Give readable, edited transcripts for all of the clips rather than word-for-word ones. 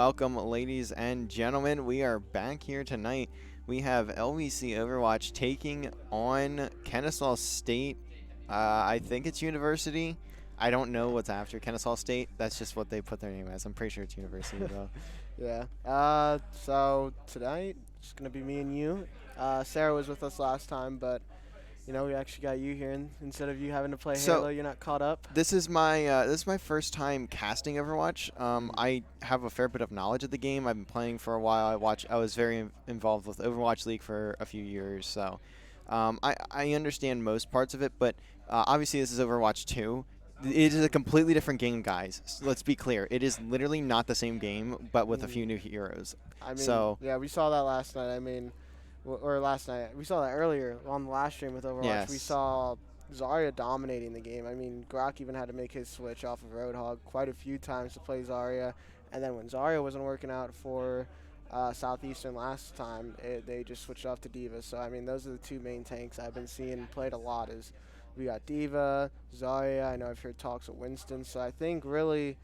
welcome, ladies and gentlemen. We are back here tonight. We have LVC Overwatch taking on Kennesaw State. I think it's University. I don't know what's after Kennesaw State. That's just what they put their name as. I'm pretty sure it's University, though. Yeah. So tonight it's gonna be me and you. Sarah was with us last time, but we actually got you here, and instead of you having to play So Halo, you're not caught up. this is my first time casting Overwatch. I have a fair bit of knowledge of the game. I've been playing for a while. I was very involved with Overwatch League for a few years, so I understand most parts of it. But obviously, this is Overwatch 2. It is a completely different game, guys. Let's be clear. It is literally not the same game, but with a few new heroes. I mean, So yeah, we saw that last night. Or last night. We saw that earlier on the last stream with Overwatch. We yes. saw Zarya dominating the game. I mean, Grok even had to make his switch off of Roadhog quite a few times to play Zarya. And then when Zarya wasn't working out for Southeastern last time, they just switched off to D.Va. So, I mean, those are the two main tanks I've been seeing played a lot is we got D.Va, Zarya. I know I've heard talks of Winston. So I think really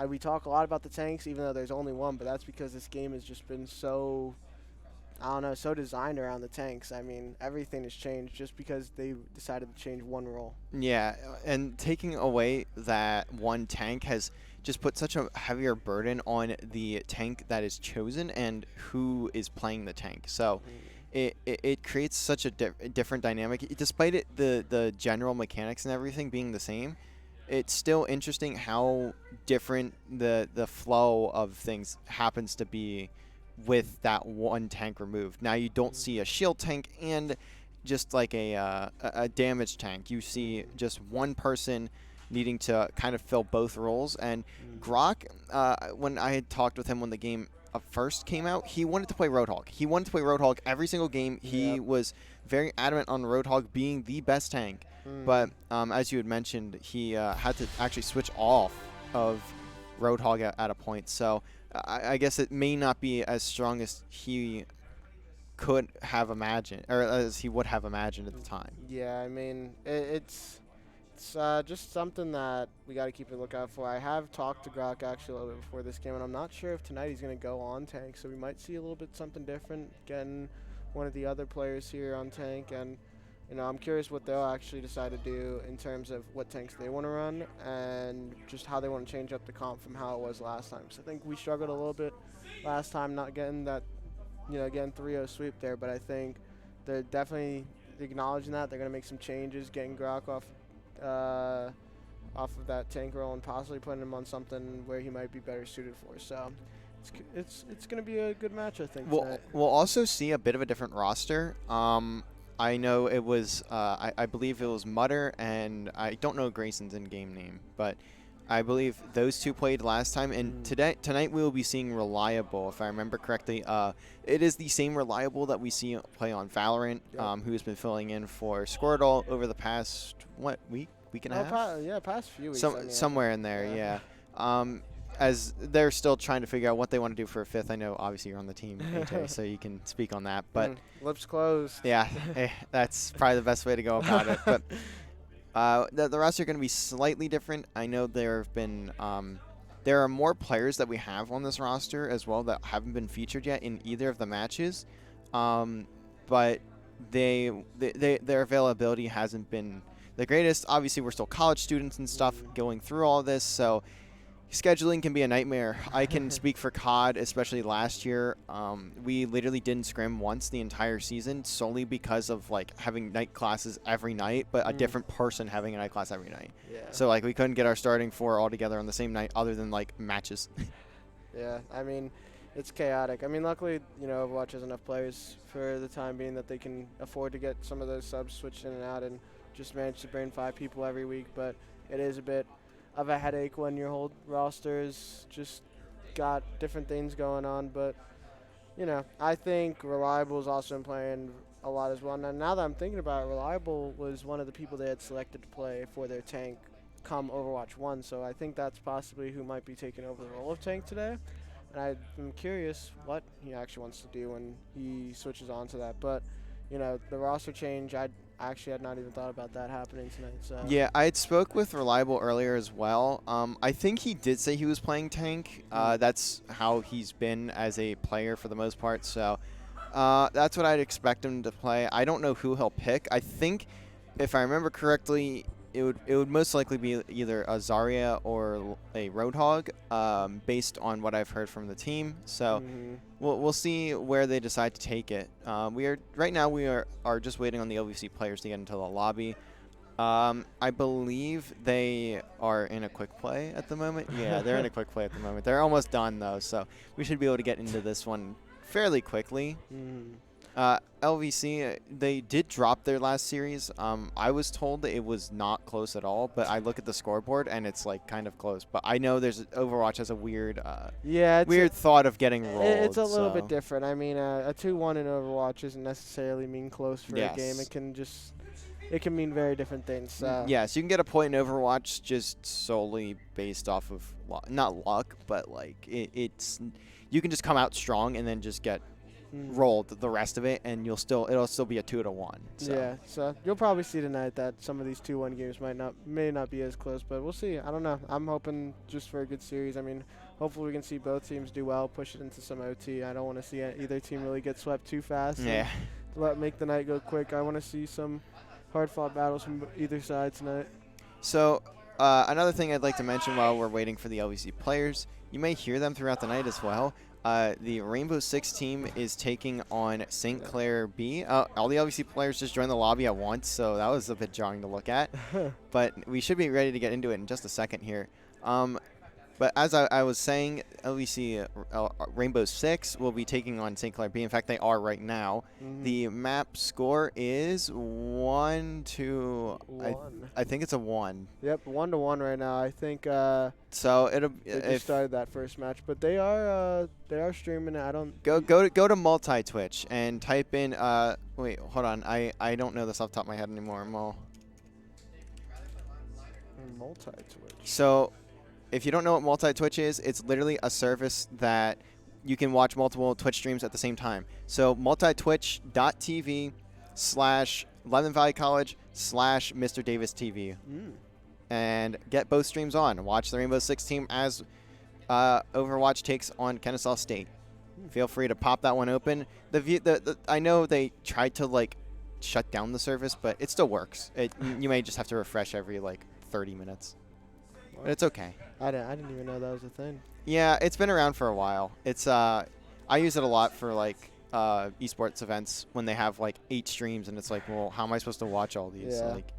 we talk a lot about the tanks even though there's only one, but that's because this game has just been so I don't know, so designed around the tanks. I mean, everything has changed just because they decided to change one role. Yeah, and taking away that one tank has just put such a heavier burden on the tank that is chosen and who is playing the tank. So it creates such a different dynamic. Despite the general mechanics and everything being the same, it's still interesting how different the flow of things happens to be with that one tank removed. Now you don't see a shield tank and just like a damage tank. You see just one person needing to kind of fill both roles. And Grok, when I had talked with him when the game first came out, he wanted to play Roadhog. He wanted to play Roadhog every single game. He was very adamant on Roadhog being the best tank. But as you had mentioned, he had to actually switch off of Roadhog at a point. So I guess it may not be as strong as he could have imagined, or as he would have imagined at the time. Yeah, I mean, it's just something that we got to keep a lookout for. I have talked to Grok actually a little bit before this game, and I'm not sure if tonight he's going to go on tank, so we might see a little bit something different, getting one of the other players here on tank, and I'm curious what they'll actually decide to do in terms of what tanks they want to run and just how they want to change up the comp from how it was last time. So I think we struggled a little bit last time not getting that, getting 3-0 sweep there, but I think they're definitely acknowledging that. They're going to make some changes, getting Grok off of that tank role and possibly putting him on something where he might be better suited for. So it's going to be a good match, I think. We'll also see a bit of a different roster. I know it was, I believe it was Mutter, and I don't know Grayson's in-game name, but I believe those two played last time. And tonight we will be seeing Reliable, if I remember correctly. It is the same Reliable that we see play on Valorant, who has been filling in for Squirtle over the past, week and a half? Past few weeks. Somewhere in there, yeah. As they're still trying to figure out what they want to do for a fifth. I know, obviously, you're on the team, AJ, so you can speak on that. But lips closed. Yeah, that's probably the best way to go about it. But the roster are going to be slightly different. I know there have been there are more players that we have on this roster as well that haven't been featured yet in either of the matches, but their availability hasn't been the greatest. Obviously, we're still college students and stuff going through all this, so scheduling can be a nightmare. I can speak for COD, especially last year. We literally didn't scrim once the entire season solely because of having night classes every night, but a different person having a night class every night. Yeah. So we couldn't get our starting four all together on the same night other than matches. Yeah, I mean, it's chaotic. I mean, luckily, Overwatch has enough players for the time being that they can afford to get some of those subs switched in and out and just manage to bring 5 people every week, but it is a bit of a headache when your whole roster's just got different things going on. But, I think Reliable's also been playing a lot as well. Now that I'm thinking about it, Reliable was one of the people they had selected to play for their tank come Overwatch 1. So I think that's possibly who might be taking over the role of tank today. And I'm curious what he actually wants to do when he switches on to that. But, the roster change, actually had not even thought about that happening tonight. So Yeah, I had spoke with Reliable earlier as well. I think he did say he was playing tank. That's how he's been as a player for the most part. So that's what I'd expect him to play. I don't know who he'll pick. I think, if I remember correctly, it would most likely be either a Zarya or a Roadhog, based on what I've heard from the team. So we'll see where they decide to take it. Right now we are just waiting on the LVC players to get into the lobby. I believe they are in a quick play at the moment. Yeah, they're in a quick play at the moment. They're almost done though, so we should be able to get into this one fairly quickly. LVC, they did drop their last series. I was told that it was not close at all, but I look at the scoreboard and it's like kind of close. But I know Overwatch has a weird, weird thought of getting rolled. It's a little bit different. I mean, a 2-1 in Overwatch doesn't necessarily mean close for a game. It can mean very different things. So. Yeah, so you can get a point in Overwatch just solely based off of not luck, but like it's you can just come out strong and then just get rolled the rest of it, and it'll still be a 2-1. So. Yeah, so you'll probably see tonight that some of these 2-1 games may not be as close, but we'll see. I don't know. I'm hoping just for a good series. I mean, hopefully we can see both teams do well, push it into some OT. I don't want to see either team really get swept too fast. Yeah. Make the night go quick. I want to see some hard-fought battles from either side tonight. So another thing I'd like to mention while we're waiting for the LVC players, you may hear them throughout the night as well. The Rainbow Six team is taking on St. Clair B. All the LVC players just joined the lobby at once, so that was a bit jarring to look at. But we should be ready to get into it in just a second here. But as I was saying, LVC Rainbow Six will be taking on St. Clair B. In fact, they are right now. The map score is 1-1. I think it's a 1. Yep, 1-1 right now. I think. So they just started that first match, but they are streaming. I don't go to multi Twitch and type in. Wait, hold on. I don't know this off the top of my head anymore. Multi Twitch. So. If you don't know what multi-Twitch is, it's literally a service that you can watch multiple Twitch streams at the same time. So multitwitch.tv/11 Valley College /Mr. Davis TV. And get both streams on. Watch the Rainbow Six team as Overwatch takes on Kennesaw State. Feel free to pop that one open. I know they tried to like shut down the service, but it still works. You may just have to refresh every like 30 minutes. But it's okay. I didn't even know that was a thing. Yeah, it's been around for a while. It's I use it a lot for like esports events when they have like 8 streams, and it's like, well, how am I supposed to watch all these? Yeah. Like,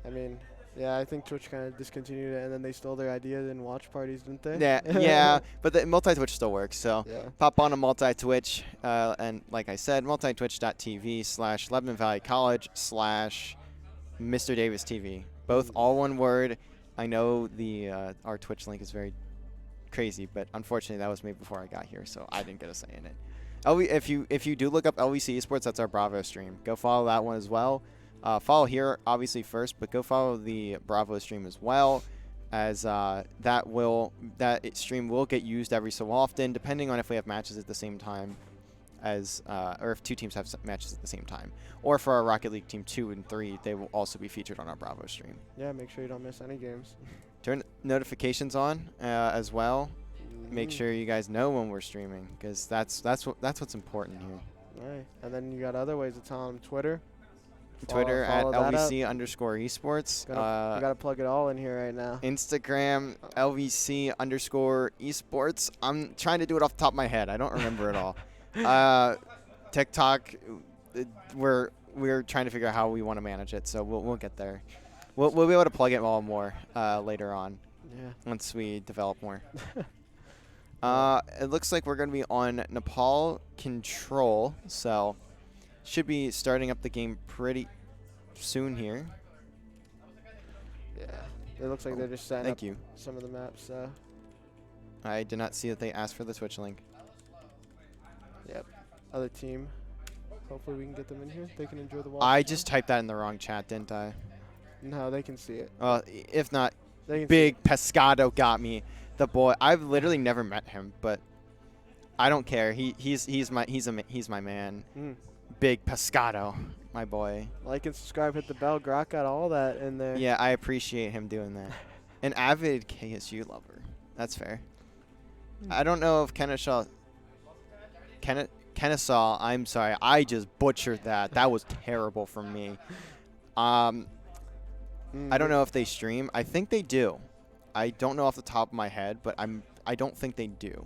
I mean, yeah, I think Twitch kind of discontinued it, and then they stole their idea in watch parties, didn't they? Yeah, but the multi-Twitch still works. So pop on a multi-Twitch, and like I said, multitwitch.tv/Lebanon Valley College /Mr. Davis TV. Both all one word. I know our Twitch link is very crazy, but unfortunately that was made before I got here, so I didn't get a say in it. If you do look up LVC Esports, that's our Bravo stream. Go follow that one as well. Follow here obviously first, but go follow the Bravo stream as well, as that stream will get used every so often, depending on if we have matches at the same time or if 2 teams have matches at the same time. Or for our Rocket League Team 2 and 3, they will also be featured on our Bravo stream. Yeah, make sure you don't miss any games. Turn notifications on as well. Make sure you guys know when we're streaming, because that's what's important here. All right. And then you got other ways to tell them. Twitter at LVC_esports. You got to plug it all in here right now. Instagram, LVC_esports. I'm trying to do it off the top of my head. I don't remember it all. TikTok, we're trying to figure out how we want to manage it, so we'll get there. We'll be able to plug it all more later on. Yeah. Once we develop more. It looks like we're going to be on Nepal Control, so should be starting up the game pretty soon here. Yeah. It looks like they're just setting up some of the maps. I did not see that they asked for the Twitch link. Yep. Other team. Hopefully we can get them in here. They can enjoy the watch. I just typed that in the wrong chat, didn't I? No, they can see it. If not, Big Pescado got me. The boy. I've literally never met him, but I don't care. He's my man. Big Pescado, my boy. Like and subscribe, hit the bell. Grok got all that in there. Yeah, I appreciate him doing that. An avid KSU lover. That's fair. I don't know if Kennesaw. Kennesaw. I'm sorry. I just butchered that. That was terrible from me. I don't know if they stream. I think they do. I don't know off the top of my head, but I don't think they do.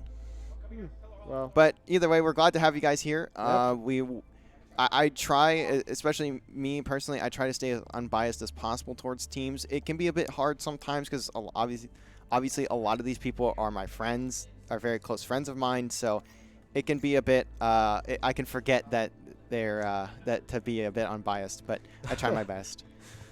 Well, but either way, we're glad to have you guys here. Yep. I try, especially me personally, I try to stay as unbiased as possible towards teams. It can be a bit hard sometimes because obviously a lot of these people are my friends, are very close friends of mine. So it can be a bit. I can forget that they're that to be a bit unbiased, but I try my best,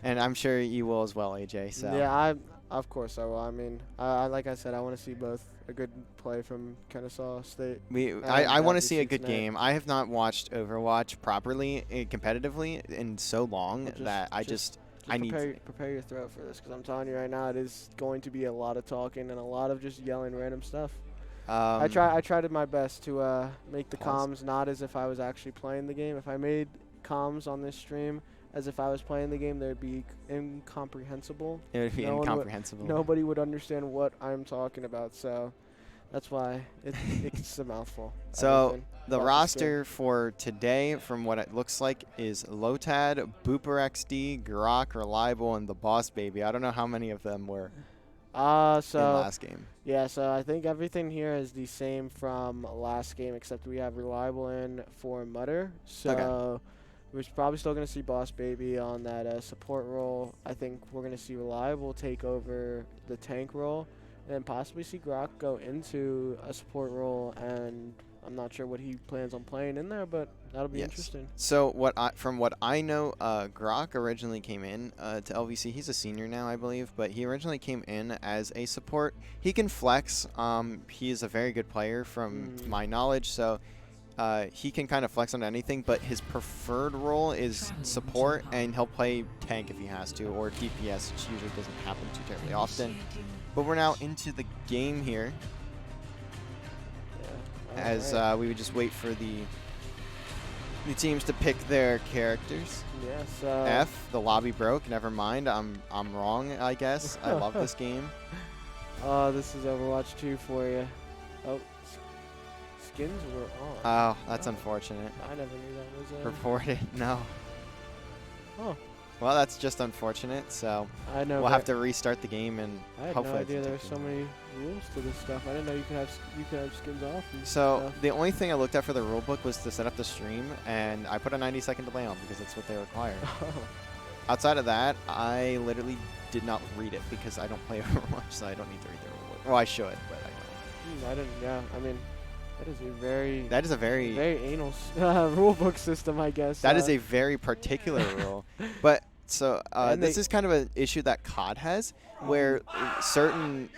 and I'm sure you will as well, AJ. So yeah, of course I will. I mean, like I said, I want to see both a good play from Kennesaw State. I want to see a good tonight. game. I have not watched Overwatch properly, competitively, in so long that I need prepare your throat for this, because I'm telling you right now, it is going to be a lot of talking and a lot of just yelling random stuff. I tried my best to make the comms not as if I was actually playing the game. If I made comms on this stream as if I was playing the game, they'd be incomprehensible. It would be incomprehensible. Nobody would understand what I'm talking about, so that's why it's a mouthful. So the roster for today, from what it looks like, is Lotad, Booper XD, Grok, Reliable, and the Boss Baby. I don't know how many of them were in last game. Yeah, so I think everything here is the same from last game, except we have Reliable in for Mutter. So we're probably still going to see Boss Baby on that support role. I think we're going to see Reliable take over the tank role, and then possibly see Grok go into a support role, and I'm not sure what he plans on playing in there, but that'll be interesting. So from what I know, Grok originally came in to LVC. He's a senior now, I believe, but he originally came in as a support. He can flex. He is a very good player from my knowledge, so he can kind of flex on anything, but his preferred role is support, and he'll play tank if he has to, or DPS, which usually doesn't happen too terribly often. But we're now into the game here, as we would just wait for the teams to pick their characters. Yes. F, the lobby broke. Never mind. I'm wrong, I guess. I love this game. Oh, this is Overwatch 2 for you. Oh, skins were on. Oh, that's unfortunate. I never knew that was reported. No. Oh. Well, that's just unfortunate. So I know. We'll have to restart the game, and I had hopefully no idea there were so many rules to this stuff. I didn't know you could have skins off. And so stuff. the only thing I looked at for the rule book was to set up the stream, and I put a 90-second delay on because that's what they require. Outside of that, I literally did not read it because I don't play Overwatch, so I don't need to read the rule book. Well, I should, but I don't. I didn't. Yeah, I mean, that is a very anal rule book system, I guess. That is a very particular rule, but. So this is kind of an issue that COD has, where certain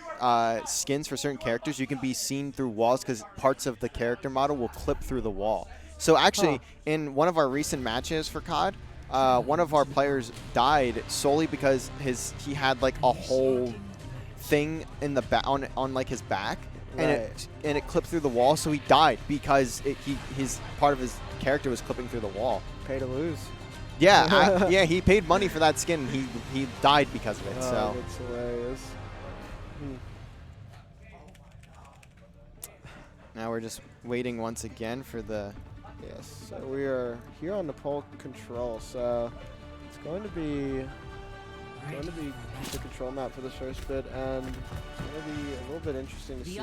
skins for certain characters, you can be seen through walls because parts of the character model will clip through the wall. So actually, in one of our recent matches for COD, one of our players died solely because he had like a whole thing in the on like his back, and it clipped through the wall. So he died because his part of his character was clipping through the wall. Pay to lose. Yeah, yeah, he paid money for that skin. He died because of it. So that's hilarious. Now we're just waiting once again for the. Yes, so we are here on the pole control. So it's going to be the control map for this first bit, and it's going to be a little bit interesting to see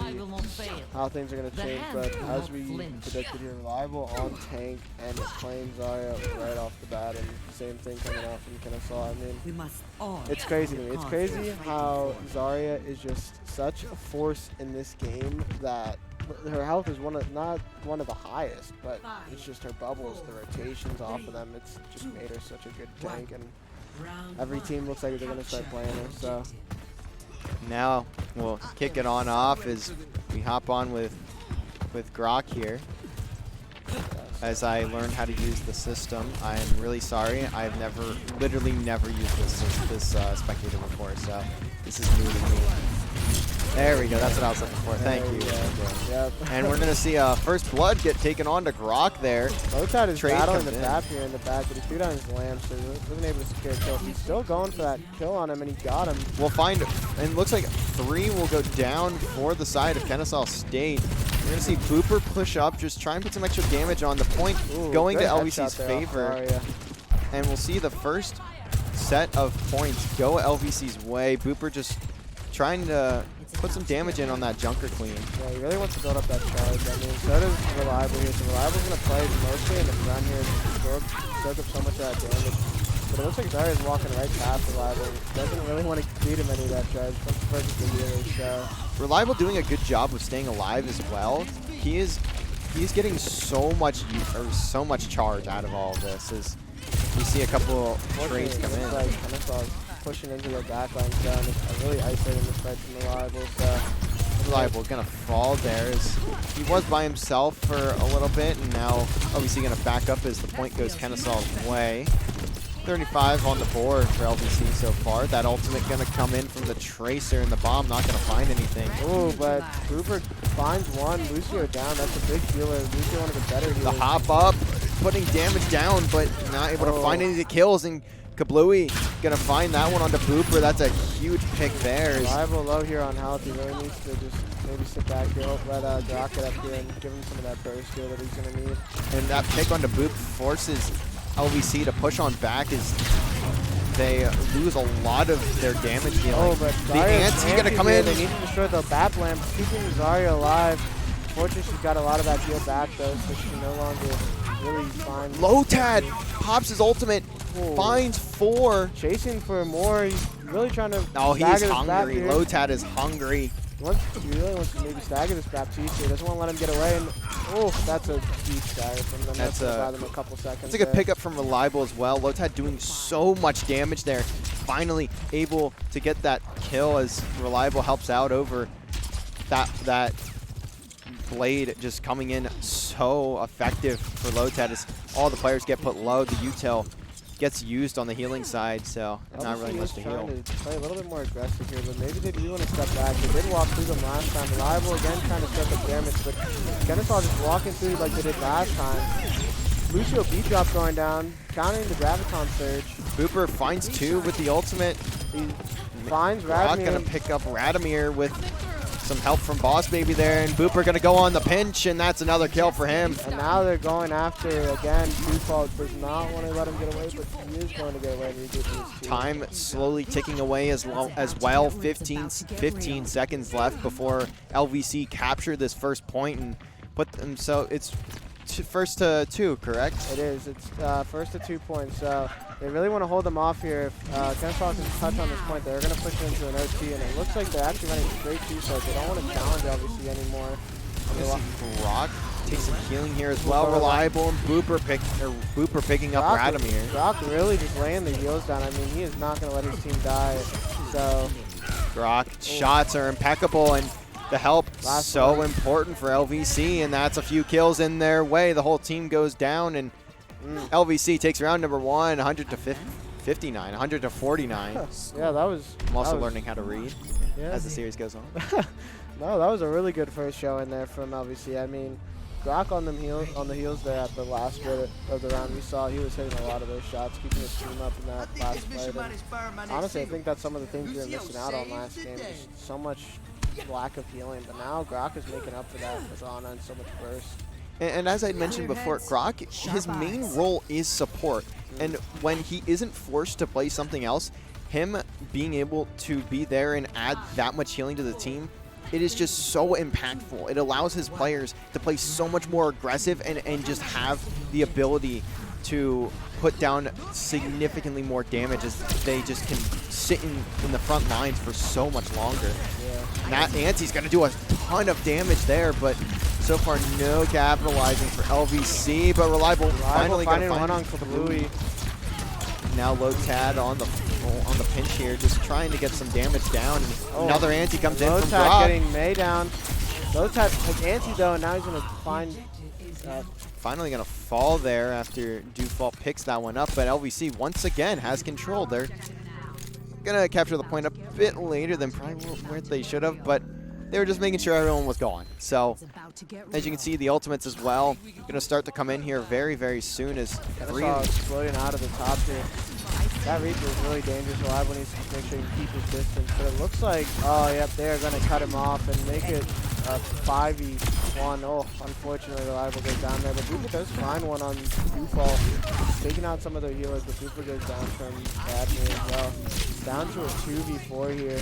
how things are going to change. But as we predicted here, Reliable on tank and playing Zarya right off the bat, and same thing coming out from Kennesaw. I mean, it's crazy to me. It's crazy how Zarya is just such a force in this game that her health is not one of the highest, but it's just her bubbles, the rotations off of them. It's just made her such a good tank, and every team looks like they're going to start playing her. So now we'll kick it on off as we hop on with Grok here. As I learned how to use the system, I'm really sorry. I've literally never used this spectator before, so this is new to me. There we go. That's what I was looking for. Thank you. Yep. And we're going to see first blood get taken on to Grok there. Lotad is Trade battling the comes in. BAP here in the back, but he threw down his lamp, so he wasn't able to secure a kill. He's still going for that kill on him, and he got him. We'll find, and it looks like 3 will go down for the side of Kennesaw State. We're going to see Booper push up, just try and put some extra damage on the point, going to good LVC's headshot there off favor. Zarya. And we'll see the first set of points go LVC's way. Booper just trying to put some damage in on that Junker Queen. Yeah, he really wants to build up that charge. I mean, so does Reliable here. So Reliable's going to play mostly in the front here to soak up so much of that damage. But it looks like Zarya's walking right past Reliable. Doesn't really want to feed him any of that charge. That's perfectly healer, so. Reliable doing a good job of staying alive as well. He's getting so much charge out of all of this. As we see a couple trades come in. Like Kennesaw pushing into the backline so and it's really isolating this fight from Reliable. So. Reliable gonna fall there as he was by himself for a little bit, and now obviously gonna back up as the point goes Kennesaw's way. 35 on the board for LVC so far. That ultimate gonna come in from the Tracer, and the bomb not gonna find anything. Ooh, but Booper finds one. Lucio down. That's a big healer. Lucio one of the better healers. The hop up, putting damage down, but not able to find any of the kills, and Kablooey gonna find that one onto Booper. That's a huge pick there. Reliable low here on health. He really needs to just maybe sit back here, let Grok get up here and give him some of that burst heal that he's gonna need. And that pick onto Boop forces LVC to push on back as they lose a lot of their damage healing. Oh, but the Anti gonna come in. They need to destroy the BAP lamp, keeping Zarya alive. Fortunately, she's got a lot of that heal back though, so she can no longer really find. Lotad pops his ultimate, finds 4. Chasing for more. He's really trying to. Oh, he's stagger this hungry. BAP here. Lotad is hungry. He really wants to maybe stagger this BAP too, so he doesn't want to let him get away. And oh, that's a huge stagger from them. That's gonna buy them a couple seconds. That's a good pickup from Reliable as well. Lotad doing so much damage there. Finally able to get that kill as Reliable helps out over that blade just coming in so effective for Lotad as all the players get put low. The util gets used on the healing side, so not really much to heal. To play a little bit more aggressive here, but maybe they do want to step back. They did walk through them last time. Reliable again trying to soak up damage, but Kennesaw just walking through like they did last time. Lucio beat drop going down, countering the Graviton surge. Booper finds 2 with the ultimate. He finds Rock Radomir. gonna pick up Radomir with some help from Boss Baby there, and Booper gonna go on the pinch, and that's another kill for him. And now they're going after, again, Default does not want to let him get away, but he is going to get away. Time slowly ticking away as well. 15 seconds left before LVC capture this first point and put them, so it's first to 2, correct? It is. It's first to 2 points. So they really want to hold them off here. If Kennesaw can touch on this point, they're going to push it into an OT, and it looks like they're actually running straight to, so they don't want to challenge LVC anymore. Rock takes some healing here as well. Reliable and Booper picking up Radomir. Grok really just laying the heals down. I mean, he is not going to let his team die. So Grok shots are impeccable, and the help so important for LVC, and that's a few kills in their way. The whole team goes down, and LVC takes round number 1, 100 to 59, 100 to 49. Yeah, that was. I'm also learning how to read as the series goes on. No, that was a really good first show in there from LVC. I mean, Grok on the heels there at the last bit of the round. We saw he was hitting a lot of those shots, keeping his team up in that last fight. And honestly, I think that's some of the things we were missing out on last game. Just so much lack of healing, but now Grok is making up for that with Ana and so much burst. And as I mentioned before, Grok, his main role is support. And when he isn't forced to play something else, him being able to be there and add that much healing to the team, it is just so impactful. It allows his players to play so much more aggressive and just have the ability to put down significantly more damage as they just can sit in the front lines for so much longer. Yeah. That Anti's going to do a ton of damage there, but so far no capitalizing for LVC, but Reliable finally going to find one on Kablooey. Now Lotad on the pinch here, just trying to get some damage down. Another Anti comes in from Grok. Lotad getting May down. Lotad has Anti though, and now he's going to find... finally going to fall there after Default picks that one up, but LVC once again has control. They're going to capture the point a bit later than probably where they should have, but they were just making sure everyone was gone. So, as you can see, the ultimates as well going to start to come in here very, very soon as Kennesaw exploding out of the top here. That Reaper is really dangerous. Reliable needs to make sure he keeps his distance. But it looks like, oh, yep, they are going to cut him off and make it a 5v1. Oh, unfortunately, Reliable goes down there. But Booper does find one on Dewfall. Taking out some of their healers, but Booper goes down from Radney as well. Down to a 2v4 here.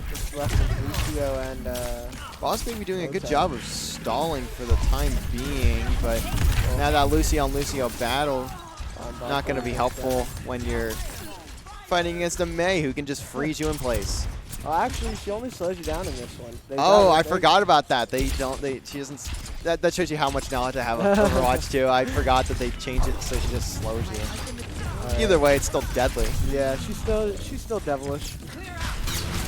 Just left with Lucio and Boss may be doing a good job of stalling for the time being, but now that Lucio on Lucio battle, not going to be helpful when you're fighting against a Mei who can just freeze you in place. Oh, actually, she only slows you down in this one. I forgot about that. She doesn't. That shows you how much knowledge I have of Overwatch too. I forgot that they changed it so she just slows you. Either way, it's still deadly. Yeah, she's still devilish.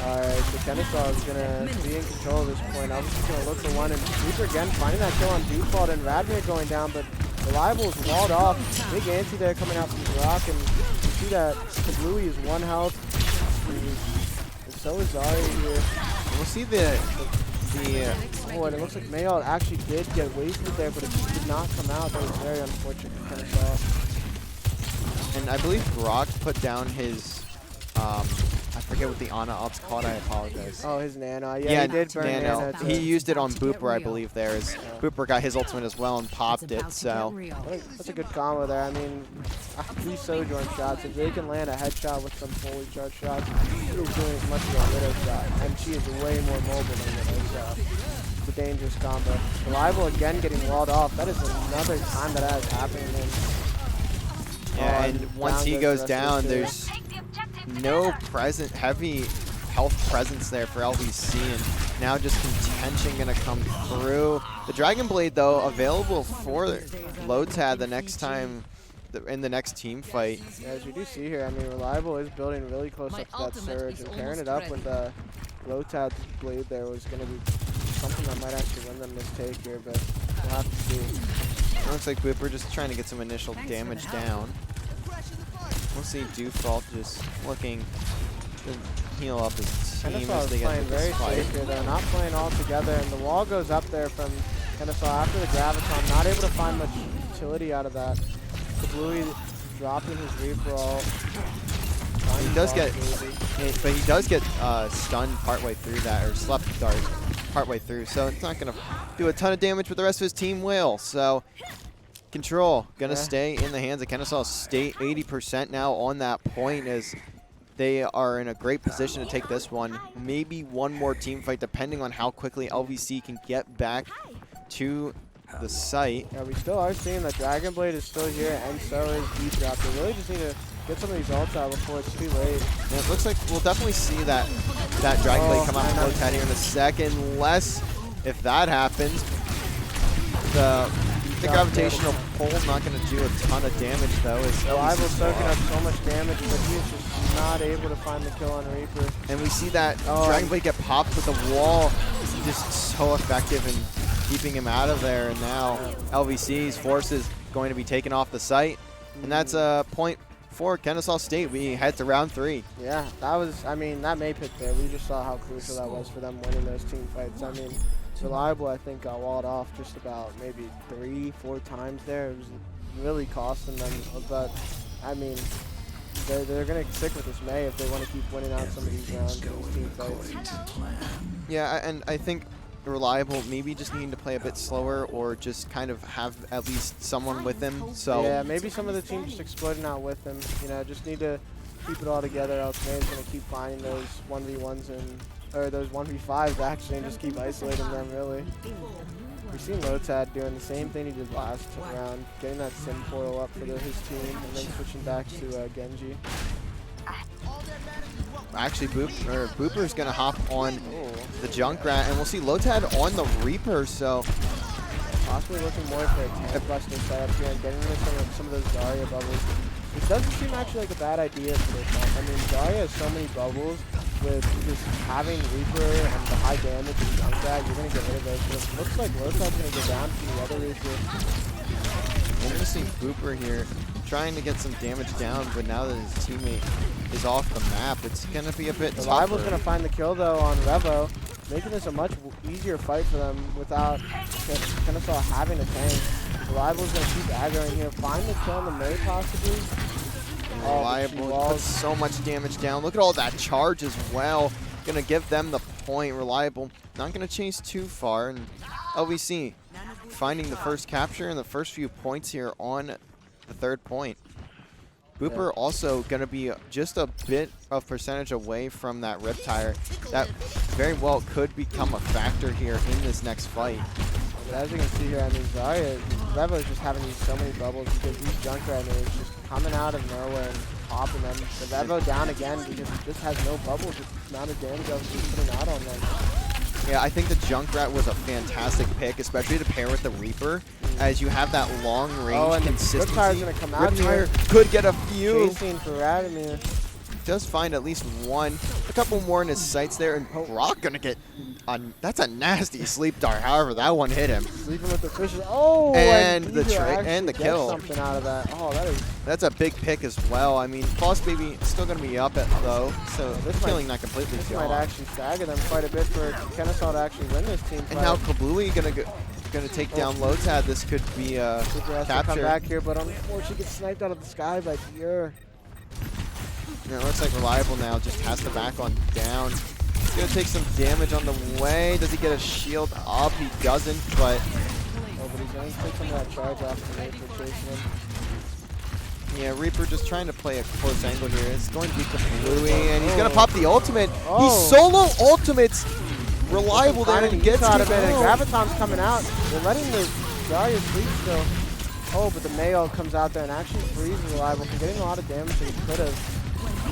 Alright, so Kennesaw is going to be in control at this point. I was just going to look for one, and Reaper again finding that kill on default, and Radmir going down, but Reliable is walled off. Big anti there coming out from the rock, and you see that Kablooey is 1 health, and so is Zari here. We'll see oh, and it looks like Mayall actually did get wasted there, but it just did not come out. That was very unfortunate for Kennesaw. And I believe Brock put down his, I forget what the Ana up's called, I apologize. Oh, his Nano. Yeah, he did burn Nano. He used it on Booper, I believe, there. Booper got his ultimate as well and popped it, so. I think that's a good combo there. I mean, these Sojourn shots, if they can land a headshot with some fully charged shots, he's doing as much as a Widow shot, and she is way more mobile than Widow, so it's a dangerous combo. Reliable again getting walled off. That is another time that has happened. Yeah, and once he goes down, there's no heavy health presence there for LVC, and now just contention going to come through. The Dragon Blade, though, available for Lotad the next time in the next team fight. Yeah, as you do see here, I mean, Reliable is building really close up to that surge, and pairing it up with Lotad's Blade there was going to be something that might actually win them this take here, but we'll have to see. It looks like Booper just trying to get some initial damage down. We'll see Default just looking to heal up his team Kennesaw as they is get playing into very this fight. safe here. They're not playing all together, and the wall goes up there from Kennesaw after the Graviton. Not able to find much utility out of that. Kablooey dropping his Reaper all. He does get stunned partway through that, or slept dart partway through, so it's not going to do a ton of damage, but the rest of his team will. So control going to stay in the hands of Kennesaw State. 80% now on that point, as they are in a great position to take this one. Maybe one more team fight, depending on how quickly LVC can get back to the site. Yeah, we still are seeing that Dragon Blade is still here, and so is Deep Drop. They really just need to get some of these ults out before it's too late. And it looks like we'll definitely see that Dragon Blade come out from Lotad here in a second. Unless, if that happens, the gravitational pull is not going to do a ton of damage, though. Reliable's soaking up so much damage, but he's just not able to find the kill on Reaper. And we see that Dragon Blade get popped with the wall. Just so effective in keeping him out of there. And now LVC's forces going to be taken off the site. And that's a point for Kennesaw State. We head to round 3. Yeah, that was, I mean, that May pick there, we just saw how crucial that was for them winning those team fights. I mean, Reliable, I think, got walled off just about maybe 3-4 times there. It was really costing them, but I mean, they're going to stick with this May if they want to keep winning out some of these rounds and these team fights. Yeah, and I think Reliable maybe just needing to play a bit slower, or just kind of have at least someone with him. So yeah, maybe some of the team just exploding out with him. You know, just need to keep it all together, else May's going to keep finding those 1v1s or those 1v5s actually, and just keep isolating them, really. We've seen Lotad doing the same thing he did last round, getting that Sim portal up for his team, and then switching back to Genji. Actually, Booper's going to hop on the Junkrat, and we'll see Lotad on the Reaper, so possibly looking more for a tank buster setup here and getting into some of those Zarya bubbles. It doesn't seem actually like a bad idea for this map. I mean, Zarya has so many bubbles. With just having Reaper and the high damage and Junkrat, you're going to get rid of those. But it looks like Lotad's going to go down to the other Reaper. We're going to see Booper here trying to get some damage down, but now that his teammate is off the map, it's going to be a bit tougher. Reliable's going to find the kill, though, on Revo. making this a much easier fight for them without Kennesaw having a tank. Reliable's going to keep aggroing here. Find the kill on the May possibly. Reliable puts so much damage down. Look at all that charge as well. Gonna give them the point. Reliable not gonna chase too far. And LVC finding the first capture and the first few points here on the third point. Booper also going to be just a bit of percentage away from that rip tire. That very well could become a factor here in this next fight. But as you can see here, I mean, Revo is just having so many bubbles because these Junkrat moves just coming out of nowhere and popping them. The Revo down again because it just has no bubbles. The amount of damage I was just putting out on them. Yeah, I think the Junkrat was a fantastic pick, especially to pair with the Reaper, as you have that long range consistency. Rip Tire's gonna come out here. Could get a few. Chasing for Radomir. Does find at least one. A couple more in his sights there, and Brock gonna get on. That's a nasty sleep dart. However, that one hit him. Sleeping with the fishes. Oh, and the kill. Something out of that. Oh, that's a big pick as well. I mean, Boss Baby still gonna be up at low, so this killing not completely. This might actually stagger them quite a bit for Kennesaw to actually win this team fight. And now Kabuli gonna take down Lotad. This could be a capture. Come back here, but unfortunately gets sniped out of the sky by Pure. Yeah, it looks like Reliable now just has to back on down. He's going to take some damage on the way. Does he get a shield up? He doesn't, but... Oh, but he's going to take some of that charge off the Reaper chasing him. Yeah, Reaper just trying to play a close angle here. It's going to be Kablooey, and he's going to pop the ultimate. He solo ultimates Reliable there and gets out of it, and Graviton's coming out. They're letting the Zarya sleep still. Oh, but the Mayo comes out there and actually freezes Reliable for getting a lot of damage that he could have.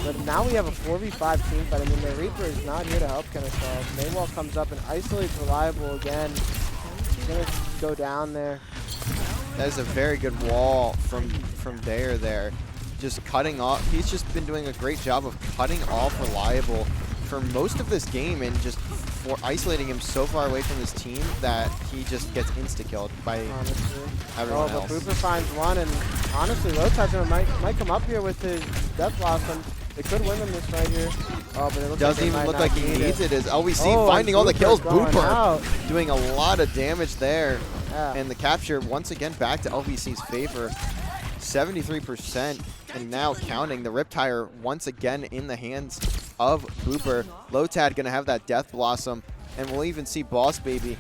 But now we have a 4v5 team fight. I mean, the Reaper is not here to help Kennesaw. Maywall comes up and isolates Reliable again. He's going to go down there. That is a very good wall from Dare there. Just cutting off. He's just been doing a great job of cutting off Reliable for most of this game and just isolating him so far away from his team that he just gets insta-killed by everyone else. But Booper finds one, and honestly, Lotad might come up here with his Death Blossom. They could win them this right here. Oh, but it looks doesn't even look like he needs it. As LVC finding all the kills. Booper doing a lot of damage there. Yeah. And the capture once again back to LVC's favor. 73% and now counting. The Rip Tire once again in the hands of Booper. Lotad gonna have that Death Blossom, and we'll even see Boss Baby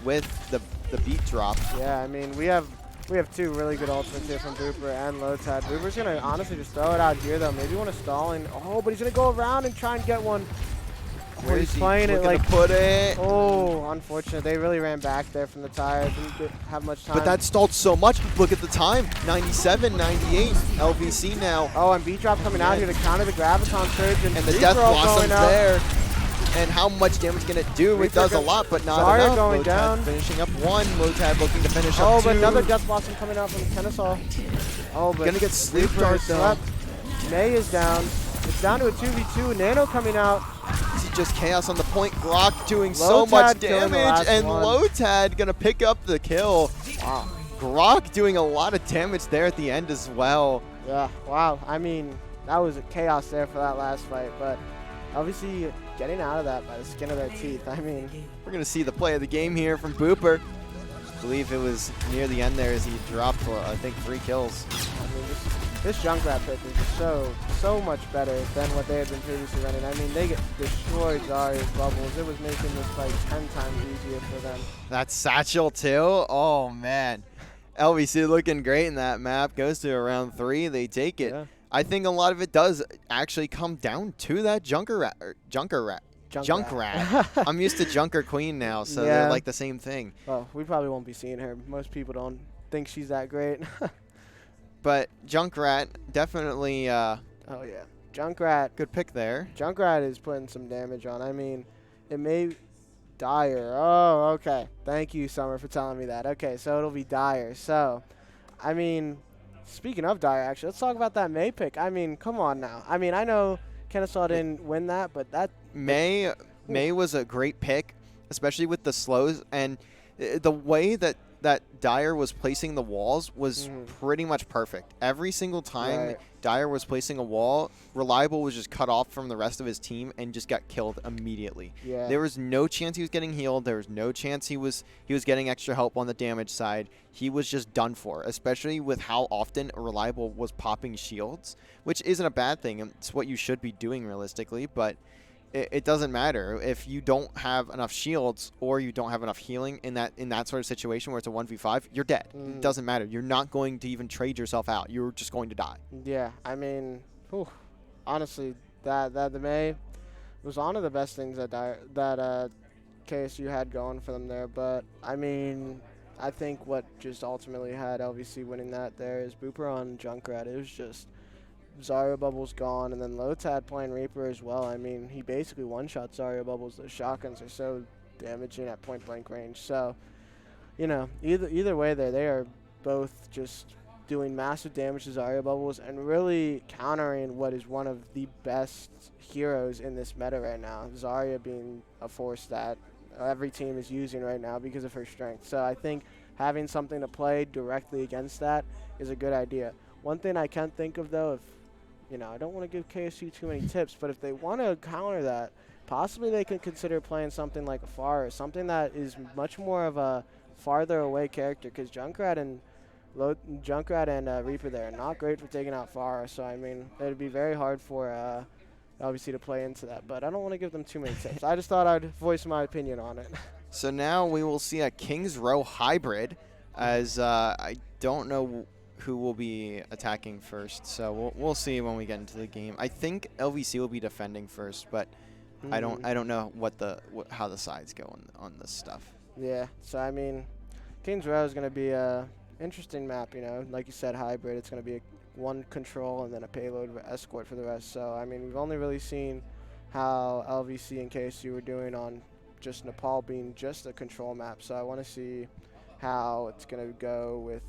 with the beat drop. Yeah, I mean we have two really good ultimates here from Booper and Lotad. Booper's gonna honestly just throw it out here though. Maybe want to stall in. Oh, but he's gonna go around and try and get one. Where he's playing it like put it. Oh, unfortunate. They really ran back there from the tire. Didn't have much time. But that stalled so much. Look at the time. 97, 98. LVC now. Oh, and beat drop coming out here to counter the Graviton surge, and the Death Blossom's there. And how much damage can it do? It does a lot, but not Zarya enough. going Lotad down. Finishing up one. Lotad looking to finish up two. Oh, but another Death Blossom coming out from Kennesaw. Oh, but gonna get sleep dart though. May is down. It's down to a 2v2. Nano coming out. Just chaos on the point. Grok doing so much damage, and Lotad gonna pick up the kill. Wow. Grok doing a lot of damage there at the end as well. Yeah, wow. I mean, that was a chaos there for that last fight, but obviously getting out of that by the skin of their teeth. I mean, we're gonna see the play of the game here from Booper. I believe it was near the end there as he dropped, I think, 3 kills. I mean, this Junkrat pick is just so much better than what they had been previously running. I mean, they destroyed Zarya's bubbles. It was making this fight 10 times easier for them. That satchel too? Oh, man. LVC looking great in that map. Goes to around 3. They take it. Yeah. I think a lot of it does actually come down to that Junkrat. I'm used to Junker Queen now, so they're like the same thing. Well, we probably won't be seeing her. Most people don't think she's that great. But Junkrat definitely. Oh yeah, Junkrat. Good pick there. Junkrat is putting some damage on. I mean, it may Dire. Oh, okay. Thank you, Summer, for telling me that. Okay, so it'll be Dire. So, I mean, speaking of Dire, actually, let's talk about that May pick. I mean, come on now. I mean, I know Kennesaw didn't win that, but that May was a great pick, especially with the slows and the way that that Dyer was placing the walls was pretty much perfect. Every single time Dyer was placing a wall, Reliable was just cut off from the rest of his team and just got killed immediately. Yeah. There was no chance he was getting healed. There was no chance he was getting extra help on the damage side. He was just done for, especially with how often Reliable was popping shields, which isn't a bad thing. It's what you should be doing realistically, but it doesn't matter if you don't have enough shields or you don't have enough healing in that sort of situation where it's a 1v5. You're dead. It doesn't matter. You're not going to even trade yourself out. You're just going to die. Yeah, I mean, honestly, that the May was one of the best things that KSU had going for them there. But I mean, I think what just ultimately had LVC winning that there is Booper on Junkrat. It was just Zarya Bubble's gone, and then Lotad playing Reaper as well. I mean, he basically one-shot Zarya Bubbles. Those shotguns are so damaging at point-blank range. So, you know, either way there, they are both just doing massive damage to Zarya Bubbles and really countering what is one of the best heroes in this meta right now. Zarya being a force that every team is using right now because of her strength. So I think having something to play directly against that is a good idea. One thing I can't think of, though, I don't want to give KSU too many tips, but if they want to counter that, possibly they could consider playing something like a Pharah, something that is much more of a farther away character, because Junkrat and Reaper there are not great for taking out Pharah. So, I mean, it would be very hard for LVC to play into that, but I don't want to give them too many tips. I just thought I'd voice my opinion on it. So now we will see a Kings Row hybrid, as I don't know who will be attacking first, so we'll see when we get into the game. I think LVC will be defending first, but I don't know how the sides go on this stuff. Yeah, so I mean, Kings Row is going to be a interesting map. Like you said, hybrid. It's going to be one control and then a payload escort for the rest. So I mean, we've only really seen how LVC and KSU were doing on just Nepal being just a control map. So I want to see how it's going to go with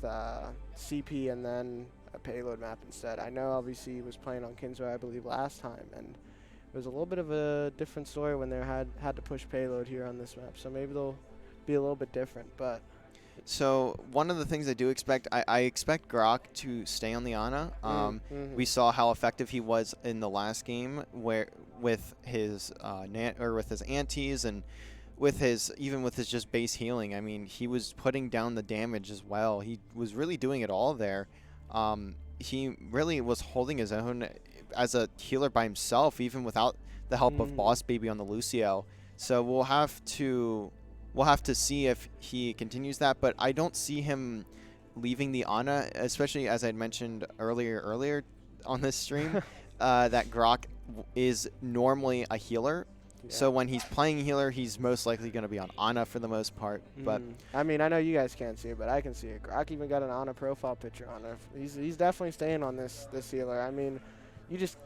CP and then a payload map instead. I know LVC was playing on Kings Row, I believe, last time, and it was a little bit of a different story when they had to push payload here on this map. So maybe they'll be a little bit different. But so one of the things I do expect, I expect Grok to stay on the Ana. We saw how effective he was in the last game, where with his with his antis and with his just base healing. I mean, he was putting down the damage as well. He was really doing it all there. He really was holding his own as a healer by himself, even without the help of Boss Baby on the Lucio. So we'll have to see if he continues that, but I don't see him leaving the Ana, especially as I mentioned earlier on this stream, that Grok is normally a healer. Yeah. So when he's playing healer, he's most likely going to be on Ana for the most part. But I mean, I know you guys can't see it, but I can see it. Grok even got an Ana profile picture on it. He's definitely staying on this healer. I mean, you just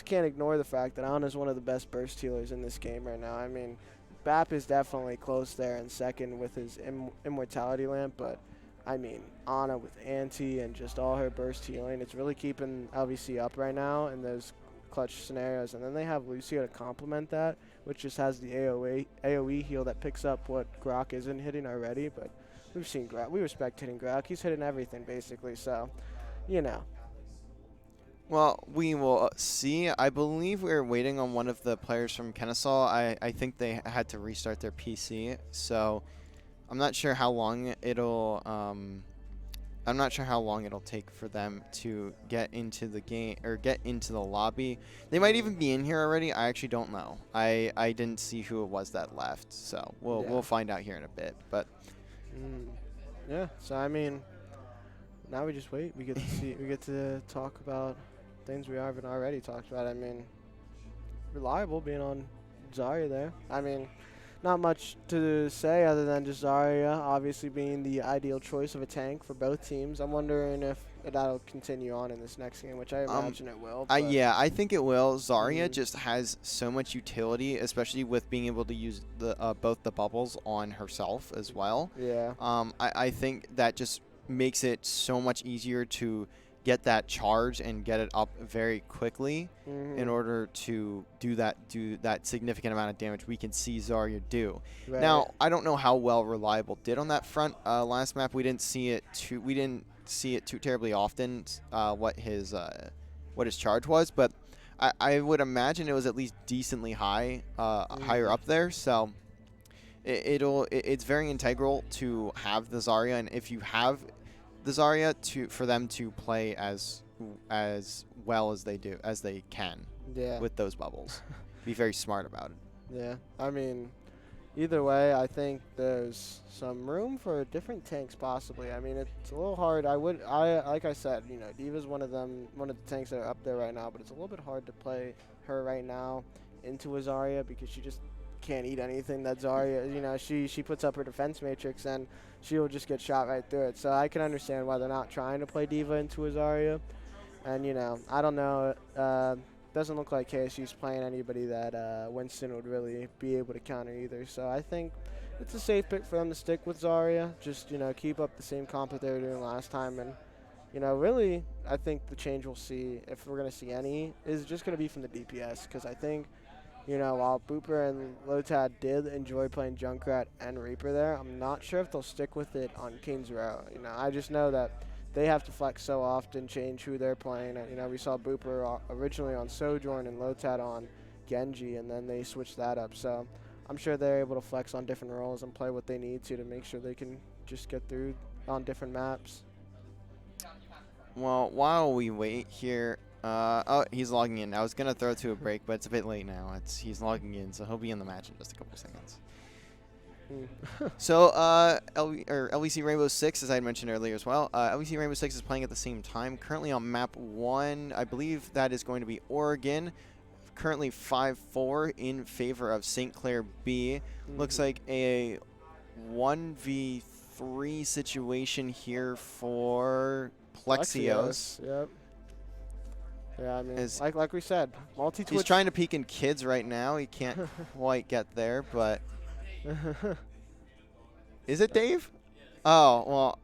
can't ignore the fact that Ana is one of the best burst healers in this game right now. I mean, Bap is definitely close there in second with his Immortality Lamp, but I mean, Ana with Anti and just all her burst healing, it's really keeping LVC up right now in those clutch scenarios. And then they have Lucio to complement that, which just has the AoE heal that picks up what Grok isn't hitting already. But we've seen Grok. We respect hitting Grok. He's hitting everything basically. So, Well, we will see. I believe we're waiting on one of the players from Kennesaw. I think they had to restart their PC, so I'm not sure how long it'll take for them to get into the game or get into the lobby. They might even be in here already. I actually don't know. I didn't see who it was that left, so we'll find out here in a bit. But yeah, so I mean, now we just wait. We get to see. We get to talk about things we haven't already talked about. I mean, Reliable being on Zarya there. I mean, not much to say other than just Zarya obviously being the ideal choice of a tank for both teams. I'm wondering if that'll continue on in this next game, which I imagine it will. Yeah, I think it will. Zarya just has so much utility, especially with being able to use the both the bubbles on herself as well. Yeah. I think that just makes it so much easier to get that charge and get it up very quickly in order to do that significant amount of damage we can see Zarya do. Right. Now, I don't know how well Reliable did on that front. Last map we didn't see it too terribly often what his charge was, but I would imagine it was at least decently high, higher up there. So it's very integral to have the Zarya, and if you have the Zarya for them to play as well as they can with those bubbles. Be very smart about it. Yeah, I mean, either way, I think there's some room for different tanks possibly. I mean, it's a little hard. Like I said, you know, D.Va's one of the tanks that are up there right now, but it's a little bit hard to play her right now into a Zarya because she just can't eat anything that Zarya, you know, she puts up her defense matrix and she'll just get shot right through it. So I can understand why they're not trying to play D.Va into a Zarya. And, you know, I don't know. Doesn't look like KSU's playing anybody that Winston would really be able to counter either. So I think it's a safe pick for them to stick with Zarya. Just, you know, keep up the same comp that they were doing last time. And, you know, really, I think the change we'll see, if we're going to see any, is just going to be from the DPS. Because I think, you know, while Booper and Lotad did enjoy playing Junkrat and Reaper there, I'm not sure if they'll stick with it on King's Row. You know, I just know that they have to flex so often, change who they're playing. You know, we saw Booper originally on Sojourn and Lotad on Genji, and then they switched that up. So I'm sure they're able to flex on different roles and play what they need to make sure they can just get through on different maps. Well, while we wait here, oh, he's logging in. I was going to throw to a break, but it's a bit late now. He's logging in, so he'll be in the match in just a couple seconds. So, LVC Rainbow Six, as I had mentioned earlier as well, LVC Rainbow Six is playing at the same time. Currently on map 1, I believe that is going to be Oregon. Currently 5-4 in favor of St. Clair B. Looks like a 1v3 situation here for Plexios. Yep. Yeah, I mean, like we said, multi-twitch. He's trying to peek in kids right now. He can't quite get there, but... Is it Dave? Oh, well,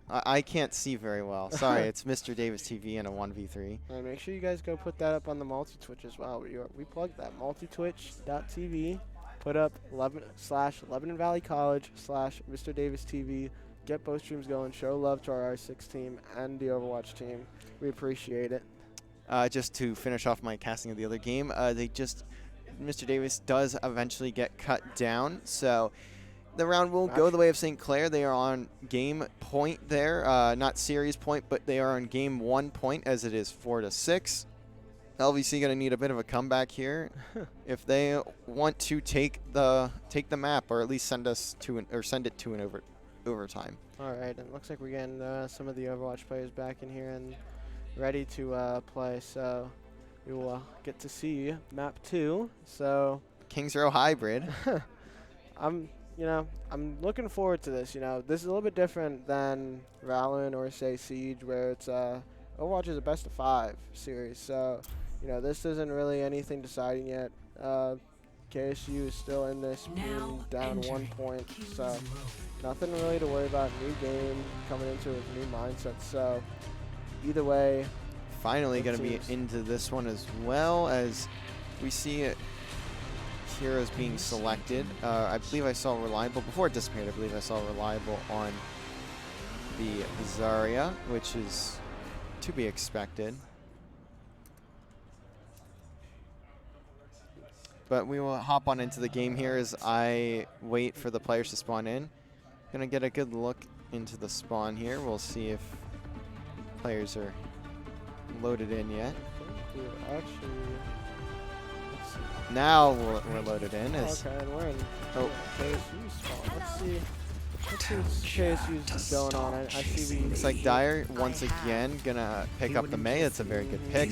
I can't see very well. Sorry, it's Mr. Davis TV in a 1v3. Right, make sure you guys go put that up on the multi-twitch as well. We plugged that, multitwitch.tv. Put up /Lebanon Valley College /Mr. Davis TV. Get both streams going. Show love to our R6 team and the Overwatch team. We appreciate it. Just to finish off my casting of the other game, Mr. Davis does eventually get cut down, so the round will go the way of St. Clair. They are on game point there, not series point, but they are on game 1 point as it is 4-6. LVC going to need a bit of a comeback here if they want to take the map, or at least send it to an overtime. All right, and it looks like we're getting some of the Overwatch players back in here and ready to play. So we will get to see map 2. So Kings Row Hybrid. I'm looking forward to this. You know, this is a little bit different than Valorant or say Siege, where it's Overwatch is a best of 5 series. So, you know, this isn't really anything deciding yet. KSU is still in this, being down 1 point. So nothing really to worry about. New game coming into a new mindset. So either way, finally going to be into this one as well, as we see it. Heroes being selected. I believe I saw Reliable before it disappeared. I believe I saw Reliable on the Zarya, which is to be expected. But we will hop on into the game here as I wait for the players to spawn in. Gonna get a good look into the spawn here. We'll see if players are loaded in yet. Now we're loaded in. Okay, and we're in KSU spawn. Let's see KSU's going on. I see looks like Dyer once again gonna pick up the May. That's a very good pick.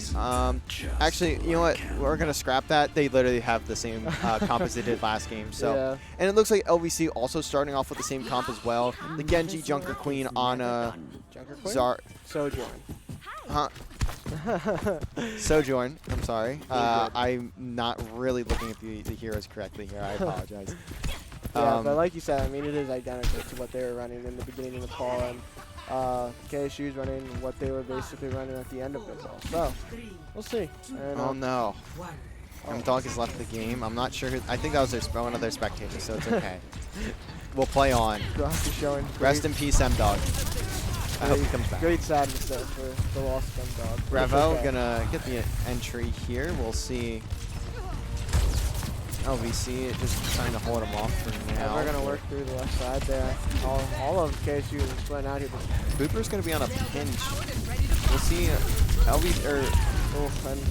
Actually, you know what? We're gonna scrap that. They literally have the same comp as they did last game. So, yeah. And it looks like LVC also starting off with the same comp as well. The Genji Junker Queen on Sojourn. Huh? Sojourn. I'm sorry. I'm not really looking at the heroes correctly here. I apologize. Yeah, but like you said, I mean, it is identical to what they were running in the beginning of the call. And KSU's running what they were basically running at the end of it all. So we'll see. And, Oh no. M-Dog has left the game. I'm not sure who. I think that was one of their spectators, so it's okay. We'll play on. Gross is showing Rest in peace, M-Dog. I hope he comes back. Great sadness there for the lost M-Dog. Bravo Okay. gonna get the entry here. We'll see. LVC just trying to hold him off for now. We're gonna work through the left side there. All of KSU is splitting out here. Booper's gonna be on a pinch. We'll see. And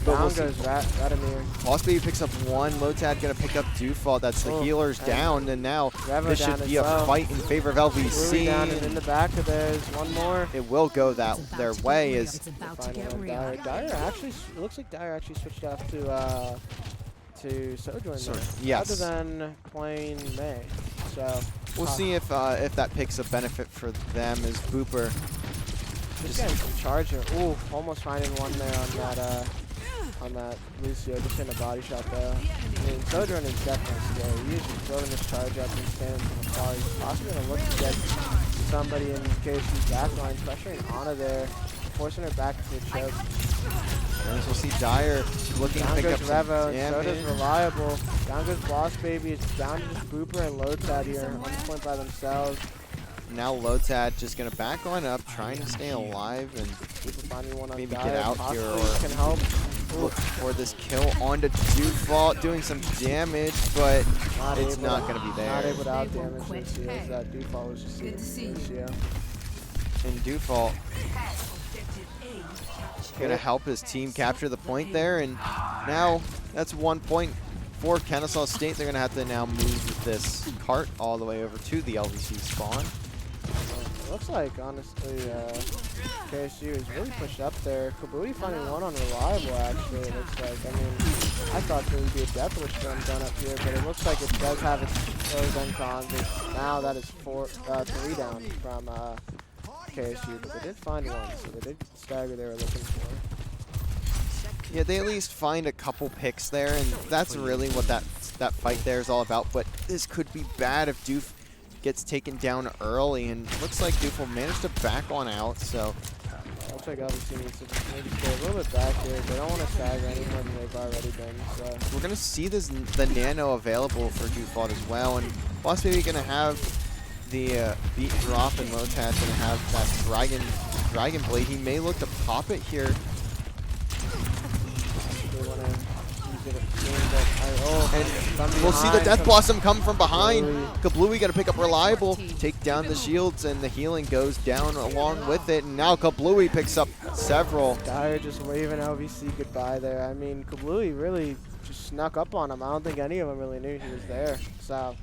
down goes Radimir. Lost Baby picks up one. Lotad gonna pick up Default. That's the healers down, and now Revo this down should be as well. a fight in favor of LVC. Down and in the back of theirs, one more. It will go their way. Is Dyer actually? It looks like Dyer actually switched off to Sojourn there, yes, rather than playing May. So we'll see if that picks a benefit for them. As Booper just getting some charge here. Ooh, almost finding one there on that Lucio, just in a body shot though. I mean, Sojourn is definitely scary. He's just building his charge up and standing from afar. He's possibly gonna look to get somebody in KSU's backline, pressuring Anna there, forcing her back to a choke. And we'll see Dyer looking to pick up some Revo, damage. Soda's reliable. Down goes Lost Baby. It's down to just Booper and Lotad here on the point by themselves. Now Lotad just gonna back on up, trying to stay alive and Finding one on maybe Dyer. get out here or can help. look for this kill onto Default, doing some damage, but it's not gonna be there. Not able to out damage this year, as that Default was just here. And Default gonna help his team capture the point there, and now that's 1 point for Kennesaw State. They're gonna have to now move this cart all the way over to the LVC spawn. Looks like, honestly, KSU is really pushed up there. Kabui finding one on Reliable, actually, it looks like. I mean, I thought there would be a Death Wish run done up here, but it looks like it does have its pros and cons. Now that is 3 down from KSU, but they did find one, so they did the stagger they were looking for. Yeah, they at least find a couple picks there, and that's really what that fight there is all about. But this could be bad if Doof gets taken down early, and looks like Doof will manage to back on out. So looks like LVC needs to maybe stay a little bit back here. They don't want to stagger any more than they've already been. So we're gonna see the Nano available for Default as well, and Lost Baby gonna have the beat drop, and Lotad's gonna have that Dragon Blade. He may look to pop it here. And we'll see the Death Blossom come from behind. Kablooey gonna pick up Reliable, take down the shields, and the healing goes down along with it. And now Kablooey picks up several. Dyer just waving LVC goodbye there. I mean, Kablooey really just snuck up on him. I don't think any of them really knew he was there. So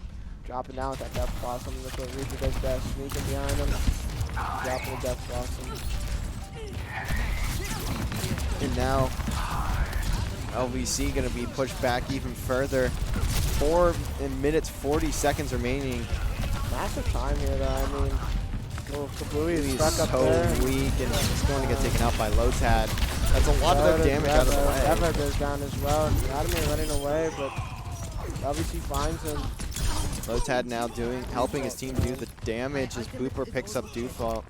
dropping down with that Death Blossom. Look what Reaper does best. Sneaking behind him, dropping the Death Blossom. And now LVC gonna be pushed back even further. 4 minutes 40 seconds remaining. Massive time here though. I mean, Kablooey is stuck up so there. weak, and it's going to get taken out by Lotad. That's a lot of their damage out of the way. Ever goes down as well. Radimir running away, but LVC finds him. Lotad now helping his team do the damage as Booper picks up Default.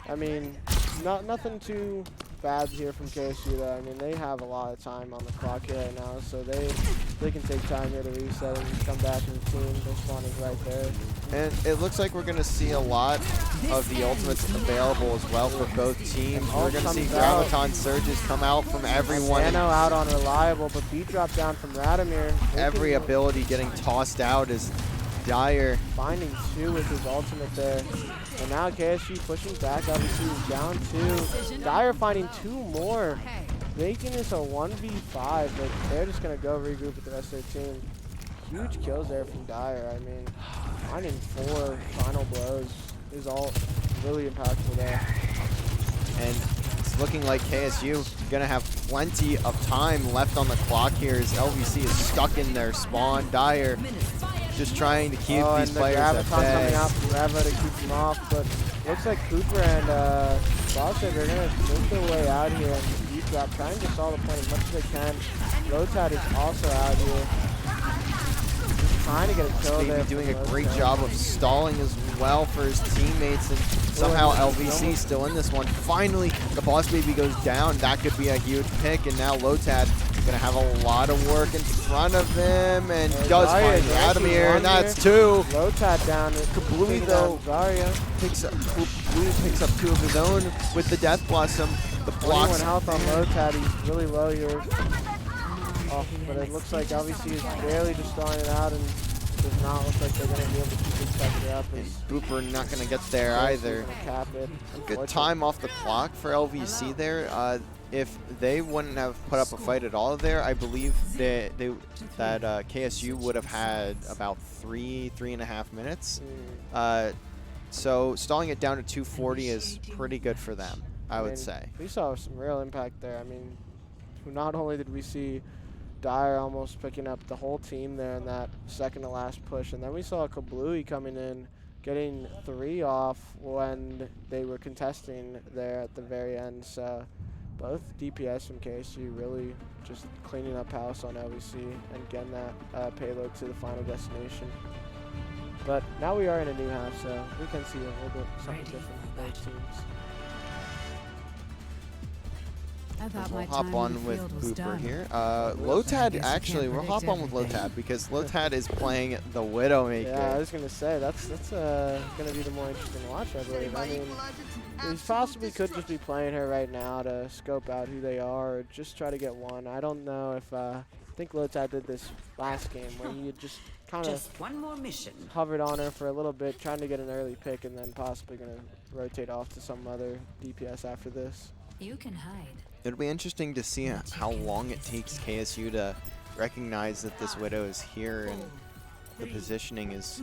I mean, nothing too bad here from KSU though. I mean, they have a lot of time on the clock here right now, so they can take time here to reset and come back to the team. Their spawn is right there. And it looks like we're going to see a lot of the ultimates available as well for both teams. We're going to see Graviton Surges come out from everyone. Nano out on Reliable, but beat drop down from Radimir. Every ability getting tossed out as Dyer finding 2 with his ultimate there. And now KSU pushing back. LVC is down 2. Dyer finding 2 more. Making this a 1v5, but they're just going to go regroup with the rest of their team. Huge kills there from Dyer. I mean, finding 4 final blows is all really impactful there. And it's looking like KSU going to have plenty of time left on the clock here as LVC is stuck in their spawn. Dyer just trying to keep these players at bay. Coming out from Reva to keep them off, but looks like Cooper and Boston are going to make their way out here and beat drop, trying to solve the point as much as they can. Lotad is also out here. trying to get a kill there. Baby doing a great job of stalling as well for his teammates, and somehow LVC still in this one. Finally, the Boss Baby goes down. That could be a huge pick, and now Lotad gonna have a lot of work in front of him, and does find Vladimir, and that's two. Lotad down. Kablooey though picks up 2 of his own with the Death Blossom. The blocks. 21 health on Lotad. He's really low here. Oh, but it looks like LVC is barely just throwing it out, and does not look like they're going to be able to keep this pressure up. And Booper not going to get there either. Cap it. Good time off the clock for LVC there. If they wouldn't have put up a fight at all there, I believe that KSU would have had about 3.5 minutes. So stalling it down to 240 is pretty good for them, I would say. We saw some real impact there. I mean, not only did we see Dyer almost picking up the whole team there in that second to last push, and then we saw Kablooey coming in, getting 3 off when they were contesting there at the very end. So both DPS from KSU really just cleaning up house on LVC and getting that payload to the final destination. But now we are in a new half, so we can see a little bit something different from both teams. We'll hop on with Booper here. Lotad, actually, we'll hop on with Lotad because Lotad is playing the Widowmaker. Yeah, I was going to say, that's going to be the more interesting watch, I believe. I mean, he possibly could just be playing her right now to scope out who they are or just try to get one. I don't know if, I think Lotad did this last game where he had just kind of hovered on her for a little bit, trying to get an early pick, and then possibly going to rotate off to some other DPS after this. You can hide. It'll be interesting to see how long it takes KSU to recognize that this Widow is here, and the positioning is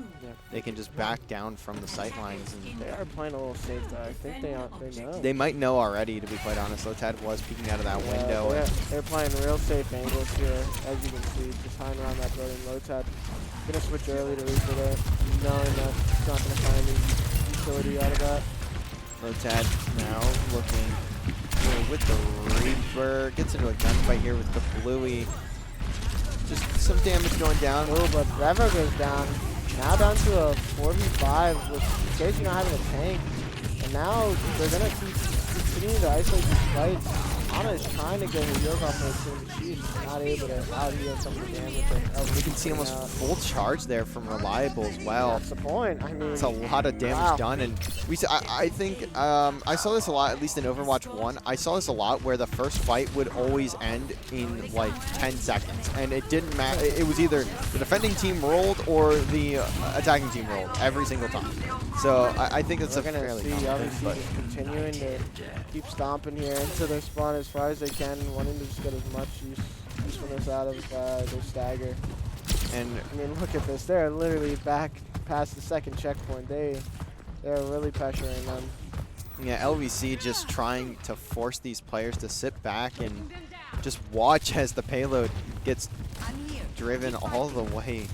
they can just back down from the sight lines. And they are playing a little safe though. I think they know. They might know already, to be quite honest. Lotad was peeking out of that window. They're playing real safe angles here, as you can see, just hiding around that building. Lotad gonna switch early to Reaper there, knowing that he's not gonna find any utility out of that. Lotad now looking with the Reaper, gets into a gunfight here with the Kablooey. Just some damage going down. Oh, but Revo goes down. Now down to a 4v5 with KSU not having a tank. And now they're going to keep continuing to isolate these fights. Ana is trying to get her yoke off her team, but she's not able to out-heal some of the damage. You can see almost full charge there from Reliable as well. That's the point. I mean, it's a lot of damage done, and I think I saw this a lot, at least in Overwatch 1. I saw this a lot where the first fight would always end in like 10 seconds, and it didn't matter. It was either the defending team rolled or the attacking team rolled every single time. So I think it's a fairly common thing, but continuing to keep stomping here into their spawn as far as they can, wanting to just get as much usefulness out of their stagger. And I mean, look at this. They're literally back past the second checkpoint. They're really pressuring them. Yeah, LVC just trying to force these players to sit back and just watch as the payload gets driven all the way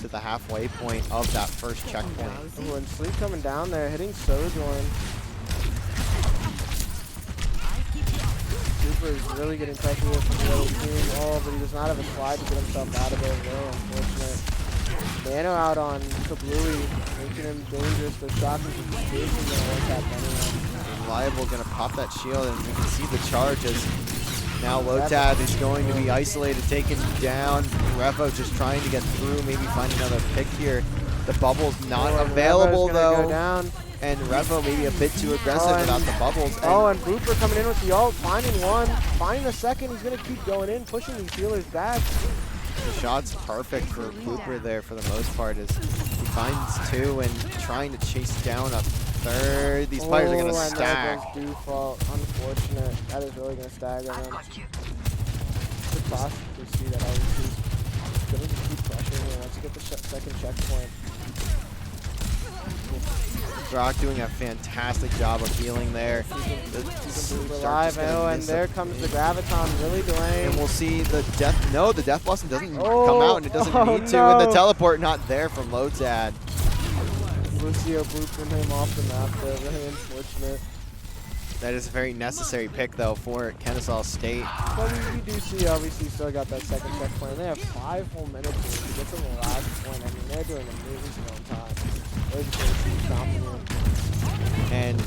to the halfway point of that first checkpoint. Ooh, and Sleep coming down there, hitting Sojourn. Cooper is really getting pressure here from the other team. Oh, but he does not have a slide to get himself out of there. Very unfortunate. Nano out on Kablooey, making him dangerous. The shot is just going to work out anyway. Reliable going to pop that shield, and you can see the charge as now Lotad is going to be isolated, taken down. Revo just trying to get through, maybe find another pick here. The bubble's not available though. Go down. And Revo maybe a bit too aggressive without the bubbles. And Booper coming in with the ult, finding one, finding a second. He's going to keep going in, pushing these healers back. The shot's perfect for Booper there for the most part, as he finds 2 and trying to chase down a 3rd. These players are going to stack. And default, unfortunate. That is really going to stagger them. It's a classic to see that LVC's going to keep pressuring here once you get the second checkpoint. Brock doing a fantastic job of healing there. Alive, and there comes the Graviton really delaying. And we'll see the Death. No, the Death Blossom doesn't come out, and it doesn't need to. No. And the teleport not there from Lotad. Lucio booping him off the map there. Very unfortunate. That is a very necessary pick, though, for Kennesaw State. But we do see, obviously, still got that second checkpoint. They have 5 whole minutes here to get to the last point. I mean, they're doing amazing on time. They're just going to keep stomping them. And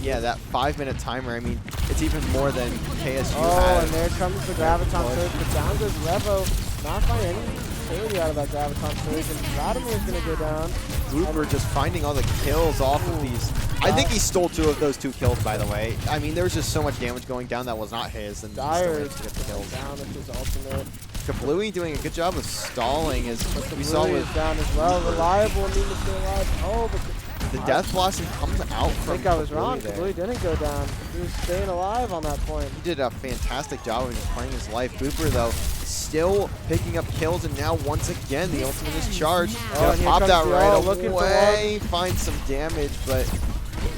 yeah, that 5-minute timer, I mean, it's even more than KSU Oh, had. and there comes the Graviton surge, but down goes Revo. Not finding any utility out of that Graviton surge, and Vladimir's going to go down. Blooper just finding all the kills off of these. I think he stole 2 of those 2 kills, by the way. I mean, there was just so much damage going down that was not his, and Dyer he is still managed to get the kills. down with his ultimate. Kablooey doing a good job of stalling, as we saw Blue with is down as well. Reliable and need to stay alive. Oh, but the Death Blossom comes out I from think I was Kablooey wrong. there. Kablooey didn't go down. He was staying alive on that point. He did a fantastic job of just playing his life. Booper, though, still picking up kills, and now once again the ultimate is charged. Oh, Gonna and here pop comes that the right ult, looking for away, find some damage, but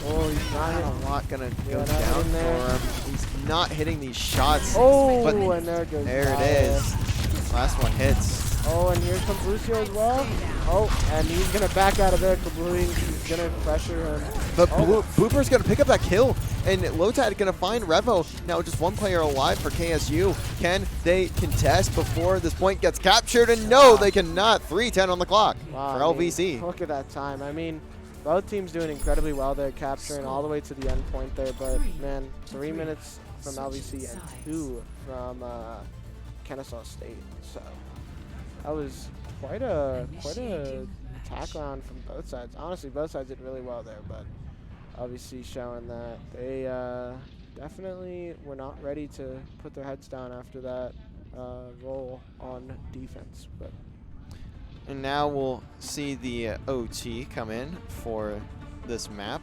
Oh, he's not hitting. a lot gonna go not down hitting there. for him. He's not hitting these shots. Oh, but and there goes there it Dyer. is. Last one hits. Oh, and here comes Lucio as well. Oh, and he's going to back out of there. Kablooey, he's going to pressure him. But Oh. Booper's going to pick up that kill, and Lotad going to find Revo. Now just 1 player alive for KSU. Can they contest before this point gets captured? And no, they cannot. 3:10 on the clock Wow, for I mean, LVC. look at that time. I mean, both teams doing incredibly well there, capturing all the way to the end point there. But, man, 3 minutes from LVC and 2 from Kennesaw State. So that was quite a attack round from both sides. Honestly, both sides did really well there, but obviously showing that they definitely were not ready to put their heads down after that roll on defense. But And now we'll see the OT come in for this map.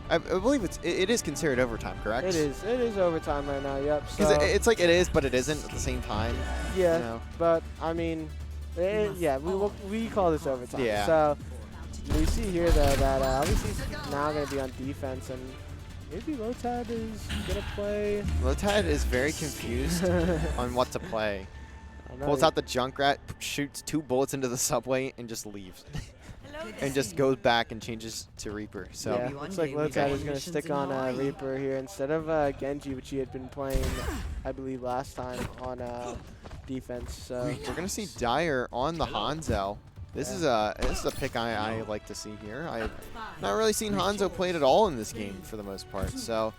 I believe it is considered overtime, correct? it is overtime right now. Yep. Because So it's like it is, but it isn't at the same time. yeah, You know? but I mean, yeah, we call this overtime. Yeah. So we see here that obviously he's now going to be on defense, and maybe Lotad is going to play. Lotad is very confused on what to play. I don't know, Pulls out the Junkrat, shoots 2 bullets into the subway, and just leaves. And just goes back and changes to Reaper. So yeah, looks like Lotad is going to stick on Reaper here instead of Genji, which he had been playing, I believe, last time on defense. So we're gonna see Dyer on the Hanzo. This is a pick I like to see here. I've not really seen Hanzo played at all in this game for the most part. So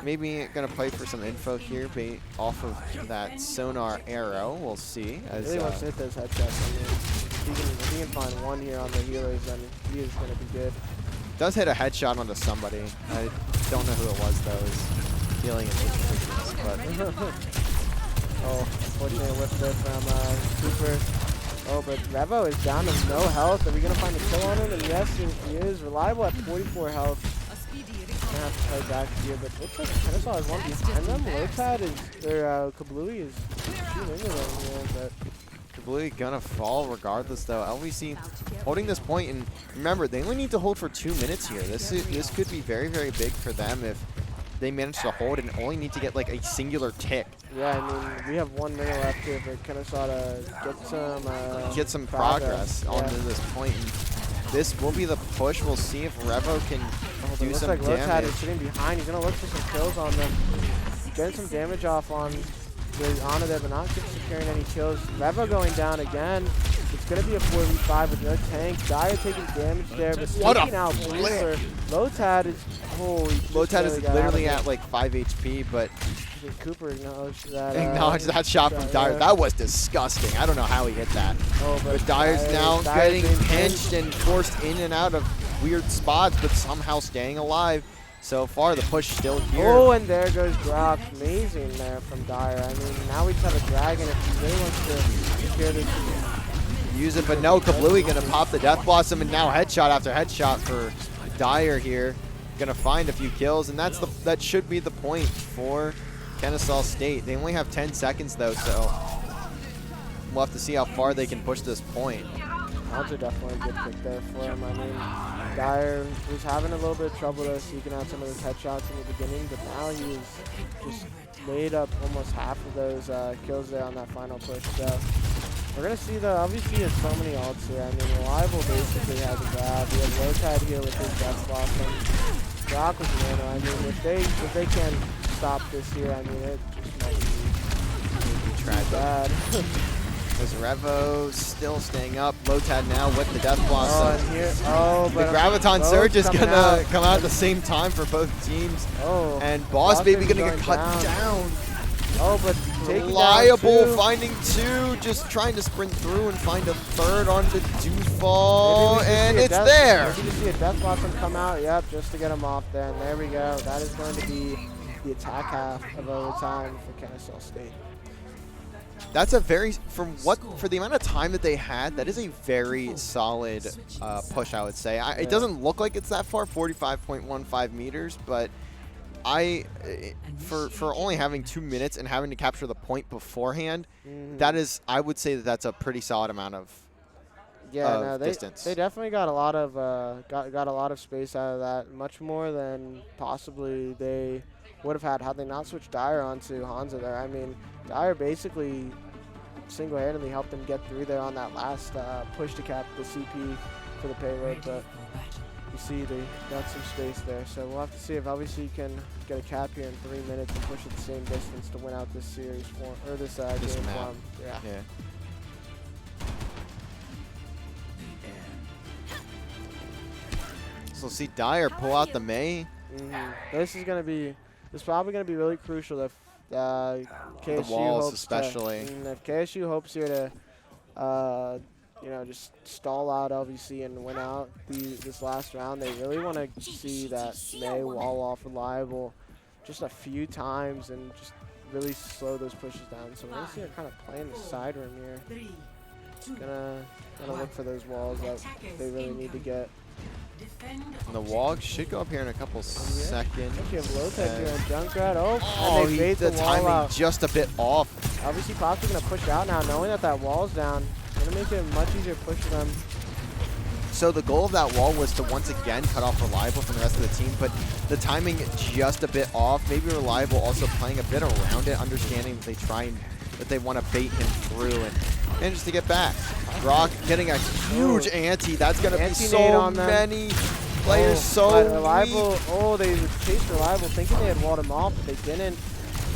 maybe gonna play for some info here off of that sonar arrow. We'll see. As, really wants to hit those headshots. I mean, if he can find 1 here on the healers, then he is going to be good. does hit a headshot onto somebody. I don't know who it was though. He's dealing in positions, but Oh, unfortunately whipped there from Cooper. Oh, but Revo is down to no health. Are we going to find a kill on him? And yes, he is. Reliable at 44 health. Gonna have to play back here, but looks like Kennesaw has one behind them. Lotad is, or Kablooey is shooting into them here, but Kablooey gonna fall regardless though. LVC holding this point, and remember they only need to hold for 2 minutes here. This could be very, very big for them if they manage to hold and only need to get like a singular tick. yeah, I mean, we have 1 minute left here for Kennesaw to get some progress onto Yeah. this point. And this will be the push. We'll see if Revo can It do looks some like Lotad damage. is sitting behind. He's gonna look for some kills on them. Getting some damage off on Honor there, but not securing any kills. Revo going down again. It's gonna be a 4v5 with no tank. Dyer taking damage there, but What a taking out Blooper. Lotad is Lotad is literally at like 5 HP, but Cooper acknowledged that. acknowledge that shot from Dyer. yeah. That was disgusting. I don't know how he hit that. Oh, But Dyer's now Dyer's getting being pinched and forced in and out of weird spots, but somehow staying alive. So far, the push still here. Oh, and there goes Brock. Amazing there from Dyer. I mean, now we just have a Dragon if he really wants to secure this. Use it, but no, Kablooey gonna pop the Death Blossom, and now headshot after headshot for Dyer here. Gonna find a few kills, and that should be the point for Kennesaw State. They only have 10 seconds though, so we'll have to see how far they can push this point. Odds are definitely a good pick there for him. I mean, Dyer was having a little bit of trouble though, seeking out some of those headshots in the beginning, but now he's just made up almost half of those kills there on that final push. So we're gonna see though, obviously there's so many ults here. I mean, Reliable basically has a grab. We have Lotad here with his Death Blossom. rock with the nano. I mean, if they can stop this here, I mean, it just might be Tragic. bad. There's Revo still staying up. Lotad now with the Death Blossom. Oh, and here, oh, The but Graviton both Surge is coming gonna come out at the same time for both teams. Oh, And Boss Baby Baby's gonna get cut down. Oh, but taking Reliable down two. finding two, just trying to sprint through and find a third on the Dewfall, and it's there. Maybe we see a Death Blossom come out, yep, just to get him off there. And there we go. That is going to be the attack half of overtime for Kennesaw State. That's a very, for the amount of time that they had, that is a very solid push, I would say. It doesn't look like it's that far, 45.15 meters, but for only having 2 minutes and having to capture the point beforehand, that is, I would say that's a pretty solid amount of distance. They definitely got a lot of got a lot of space out of that, much more than possibly they would have had they not switched Dyer onto Hansa there. I mean, Dyer basically single-handedly helped them get through there on that last push to cap the CP for the payload, but you see they got some space there. So we'll have to see if LVC can get a cap here in 3 minutes and push it the same distance to win out this series or this game map. from. Yeah. So see Dyer pull out the May. This is probably gonna be really crucial if KSU the walls hopes especially. if KSU hopes here to just stall out LVC and win out this last round. They really want to see that May wall off reliable just a few times and just really slow those pushes down. So we're gonna see her kind of play in the side room here. Gonna look for those walls that they really need to get. And the Wog should go up here in a couple seconds. You have Lotad here and Junkrat. Oh, and they bait the the wall timing out. just a bit off. Obviously, possibly going to push out now, knowing that that wall's down. Going to make it a much easier push for them. So the goal of that wall was to once again cut off Reliable from the rest of the team, but the timing just a bit off. Maybe Reliable also playing a bit around it, understanding that they want to bait him through and manages to get back. Rock getting a huge anti. That's going to be so many players so Reliable. Oh, they chased Reliable thinking they had walled him off, but they didn't.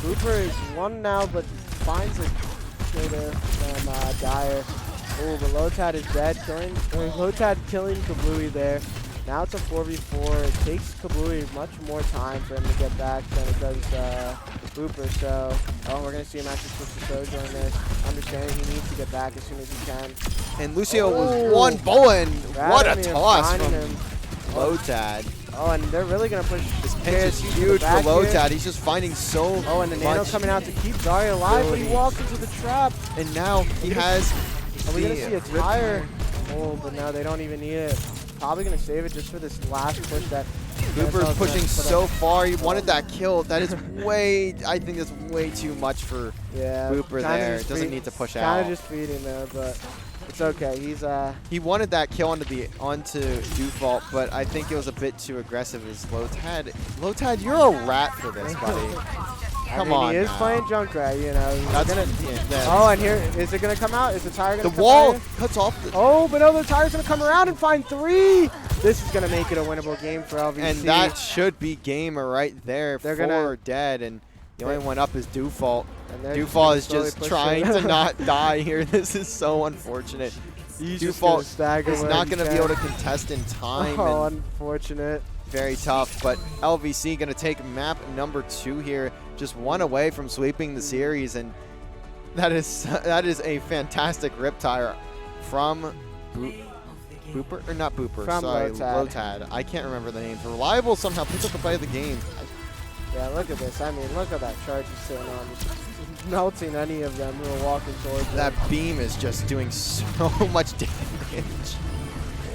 Cooper is one now, but finds a kill there from Dyer. Oh, but Lotad is dead. Lotad killing Kablooey there. Now it's a 4v4. It takes Kablooey much more time for him to get back than it does Cooper. So, we're going to see him actually switch to Sojo in this. Understanding he needs to get back as soon as he can. And Lucio with one bullet. What a toss from Lotad. Oh, and they're really going to push. This pinch is huge for Lotad. He's just finding so much. Oh, and the nano coming out to keep Zarya alive, but he walks into the trap. And now he has. Are we going to see a tire? Oh, but no, they don't even need it. Probably going to save it just for this last push that Cooper's pushing so far. He wanted that kill. That is I think that's way too much for Cooper there. Doesn't need to push out. Kind of just feeding there, but it's okay. He wanted that kill onto Default, but I think it was a bit too aggressive as Lotad. Lotad, you're a rat for this, buddy. Come on. He is playing Junkrat, you know. That's oh, and here, is it going to come out? Is the tire going to come out? The wall cuts off. Oh, but no, the tire's going to come around and find 3. This is going to make it a winnable game for LVC. And that should be game right there. They're 4 dead, and the only one up is Default. Default is just trying to not die here. This is so unfortunate. Default is not going to be able to contest in time. Oh, unfortunate. Very tough, but LVC going to take map number 2 here, just 1 away from sweeping the series, and that is a fantastic rip tire from Booper, or not Booper, from sorry, Lotad. I can't remember the names. Reliable somehow picks up the play of the game. Yeah, look at this. I mean, look at that charge he's sitting on. Just melting any of them who are walking towards that him. Beam is just doing so much damage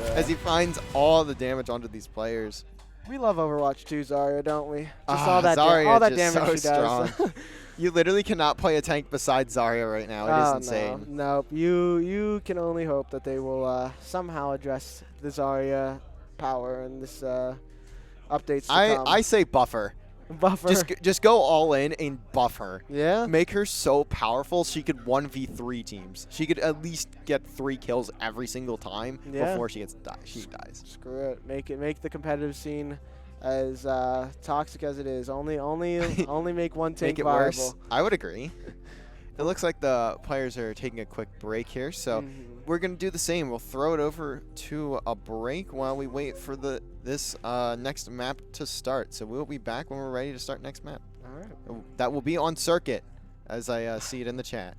as he finds all the damage onto these players. We love Overwatch 2, Zarya, don't we? Just all that damage she does. You literally cannot play a tank besides Zarya right now. It is insane. No, you can only hope that they will somehow address the Zarya power and this updates to come. I say buffer. Just go all in and buff her. Yeah. Make her so powerful she could 1v3 teams. She could at least get 3 kills every single time before she dies. Screw it. Make the competitive scene as toxic as it is. Only make one tank Make it viable. worse. I would agree. It looks like the players are taking a quick break here, so we're going to do the same. We'll throw it over to a break while we wait for this next map to start. So we'll be back when we're ready to start next map. All right. That will be on circuit, as I see it in the chat.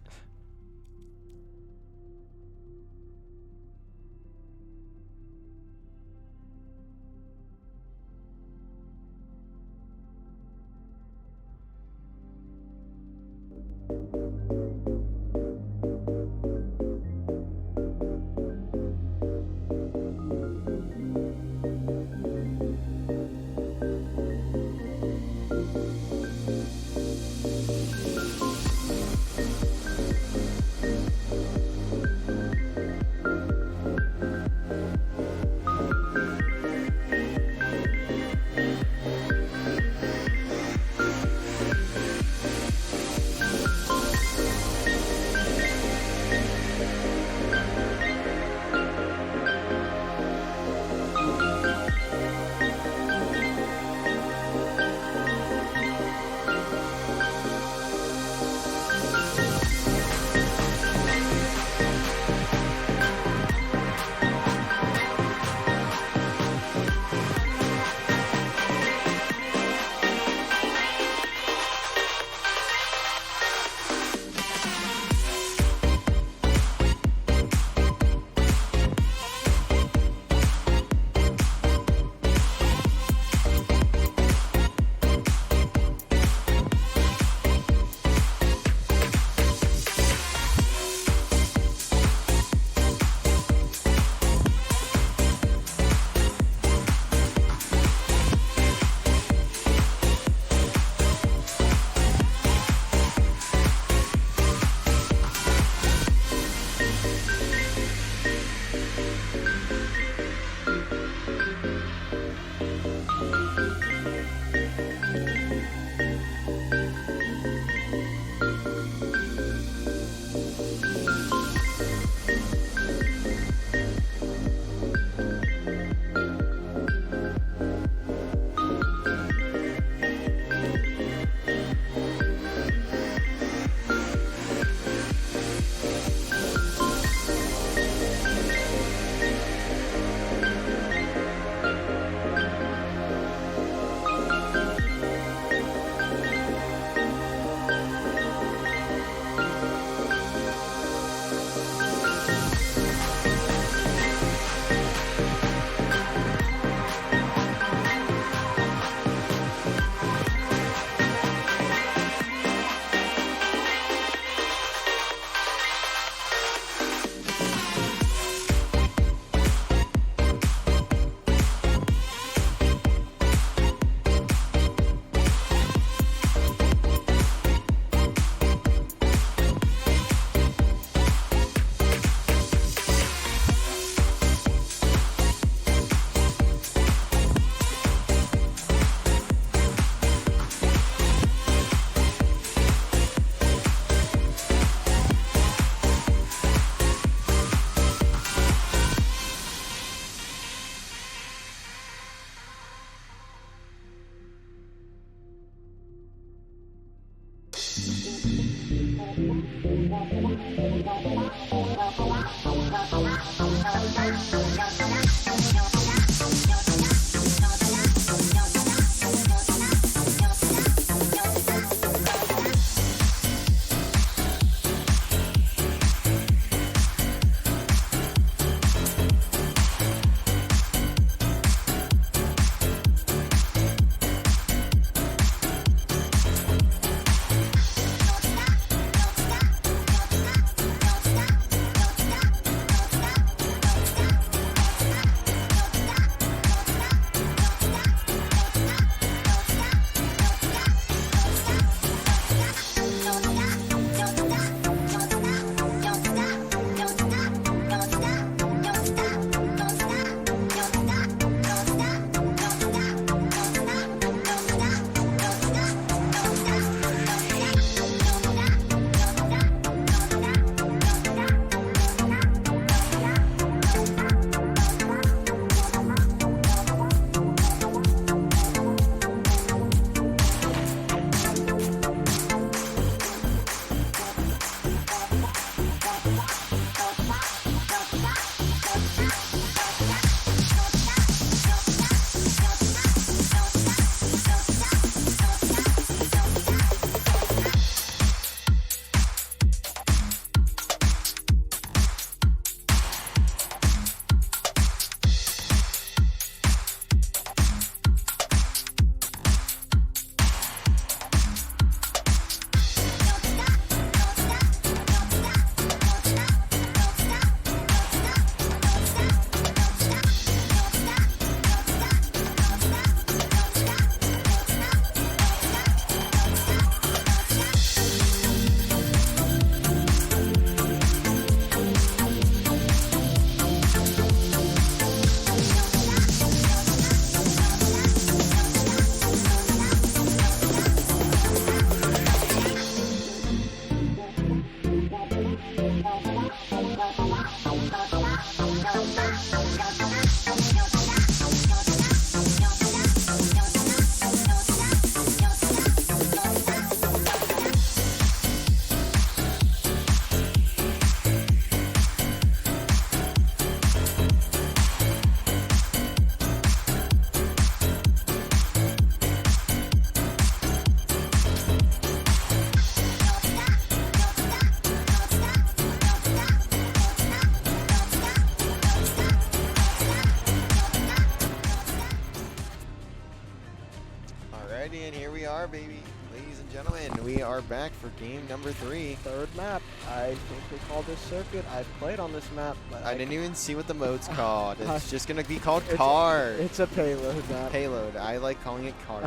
Ladies and gentlemen, we are back for game number 3. Third map. I think we call this circuit. I've played on this map, but I didn't even see what the mode's called. It's just gonna be called it's car. It's a payload map. Payload. I like calling it car.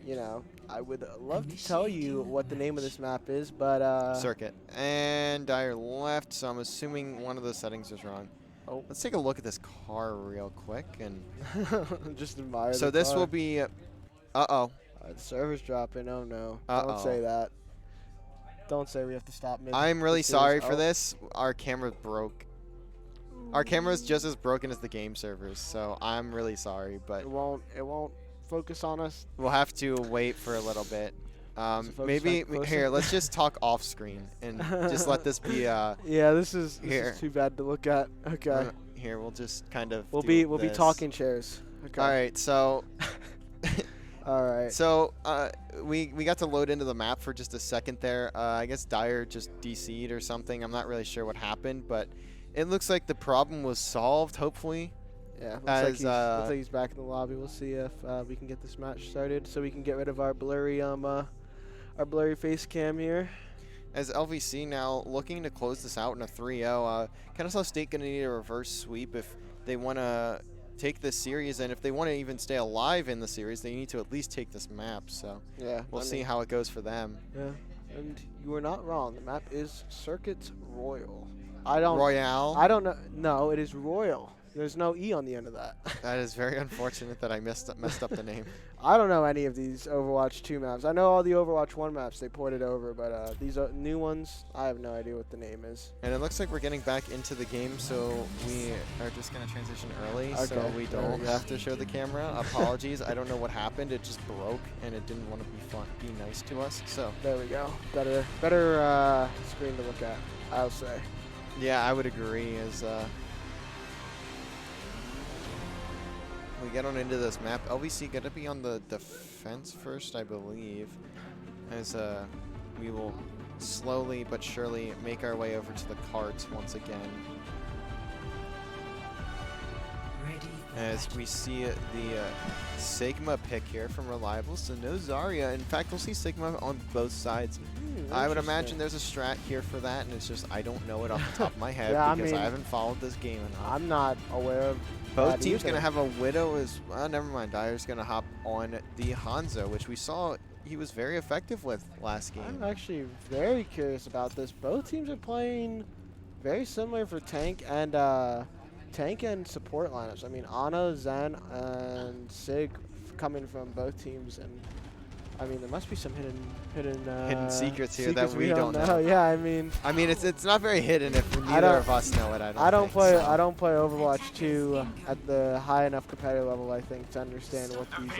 You know, I would love to tell you what the name of this map is, but Circuit. And Dyer left, so I'm assuming one of the settings is wrong. Oh. Let's take a look at this car real quick and just admire. so the this car. will be uh-oh. The server's dropping. Oh no. Uh-oh. Don't say that. Don't say we have to stop mid. I'm really the sorry series. for this. Our camera broke. Our camera's just as broken as the game servers, so I'm really sorry, but It won't focus on us. we'll have to wait for a little bit. focus Maybe back closer? here, let's just talk off screen and just let this be Yeah, this is too bad to look at. Okay. Here, we'll just kind of We'll do be this. talking chairs. Okay. All right, so All right. so we got to load into the map for just a second there. I guess Dyer just DC'd or something. I'm not really sure what happened, but it looks like the problem was solved, hopefully. Yeah, As, looks like he's back in the lobby. We'll see if we can get this match started, so we can get rid of our blurry face cam here. As LVC now looking to close this out in a 3-0. Kennesaw State going to need a reverse sweep if they want to take this series, and if they want to even stay alive in the series, they need to at least take this map. So Yeah, we'll see how it goes for them. Yeah, and you were not wrong. The map is Circuit Royal. Royale. I don't know. No, it is Royal. There's no E on the end of that. That is very unfortunate that I messed up the name. I don't know any of these Overwatch 2 maps. I know all the Overwatch 1 maps they ported over, but these new ones, I have no idea what the name is. And it looks like we're getting back into the game, so we are just going to transition early so Okay, we there don't we go. have to show the camera. Apologies. I don't know what happened. It just broke, and it didn't want to be nice to us. So There we go. Better screen to look at, I'll say. yeah, I would agree. As we get on into this map, LVC going to be on the defense first, I believe, as we will slowly but surely make our way over to the carts once again. As we see the Sigma pick here from Reliable, so no Zarya. In fact, we'll see Sigma on both sides. I would imagine there's a strat here for that, and it's just I don't know it off the top of my head Yeah, because I mean, I haven't followed this game enough. I'm not aware of Both that teams either. going to have a Widow as well. Never mind. Dyer's going to hop on the Hanzo, which we saw he was very effective with last game. I'm actually very curious about this. Both teams are playing very similar for tank and support lineups. I mean, Ana, Zen, and Sig coming from both teams, and I mean there must be some hidden secrets here that we don't know. know. Yeah, I mean it's not very hidden if neither of us know it. I don't play think so. Overwatch 2 at the high enough competitive level, I think, to understand what these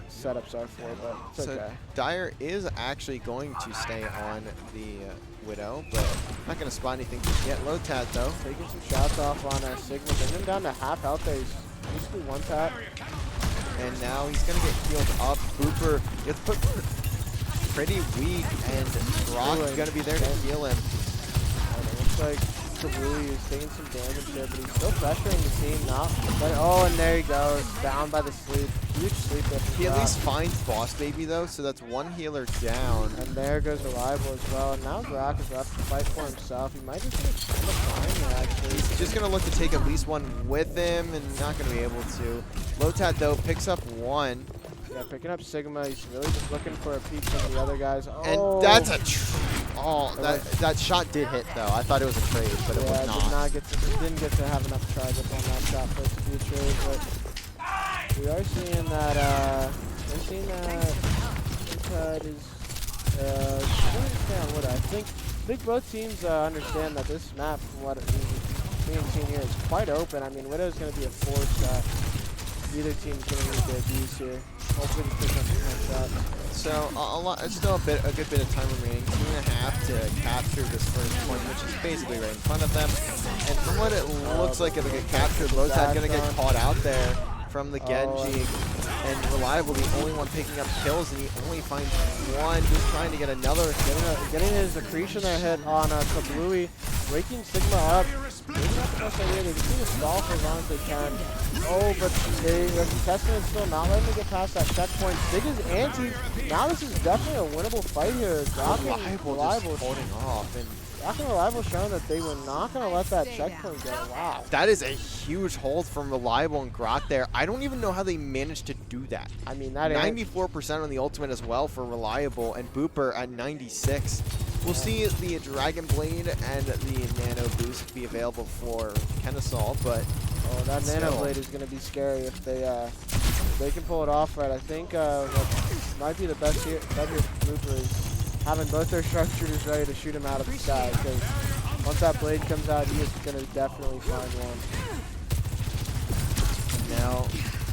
setups are for, but it's So okay. Dyer is actually going to stay on the Widow, but not going to spot anything just yet. Low Tat though. Taking some shots off on Sigma, bringing him down to half health there. He's basically one tap. And now he's going to get healed up. Booper gets put pretty weak, and Brock's going to be there to heal him. And it looks like Kabuli is taking some damage there, but he's still pressuring the team now. Oh, and there he goes, down by the sleep. Huge sleep there. He at least finds Boss Baby though, so that's one healer down. And there goes Reliable as well. And now Brock is left to fight for himself. He might just end up dying there, actually. He's just going to look to take at least one with him, and not going to be able to. Lotat though picks up one. Yeah, picking up Sigma. He's really just looking for a peek from the other guys. Oh. And that's a that shot did hit though. I thought it was a trade, but it was not. Didn't get to have enough charge up on that shot for it to be a trade, but we are seeing that Inside is going to stay on Widow. I think both teams understand that this map, from what being seen here, is quite open. I mean, Widow's going to be a force that either team's going to need to abuse here. Hopefully to pick up some shots. So still a good bit of time remaining. 2.5 to capture this first point, which is basically right in front of them. And from what it looks like, it'll get captured. Lotat gonna get caught out there from the Genji, and Reliable the only one picking up kills, and he only finds one, just trying to get another. Getting his accretion there hit on Kablooey. waking Sigma up. Maybe not the best idea. They just need to stall for as long as they can. Oh, but the contestant is still not letting them get past that checkpoint. Sig is anti. Now this is definitely a winnable fight here. Reliable just holding off. And Rock and Reliable showing that they were not going to let that checkpoint go. Wow. that is a huge hold from Reliable and Grok there. I don't even know how they managed to do that. I mean, that 94% on the ultimate as well for Reliable, and Booper at 96. We'll see the Dragon Blade and the Nano Boost be available for Kennesaw, but oh, that Nano Blade is going to be scary if they can pull it off right. I think what might be the best here for Booper is having both their sharpshooters ready to shoot him out of the sky, because once that blade comes out, he is going to definitely find one. Now,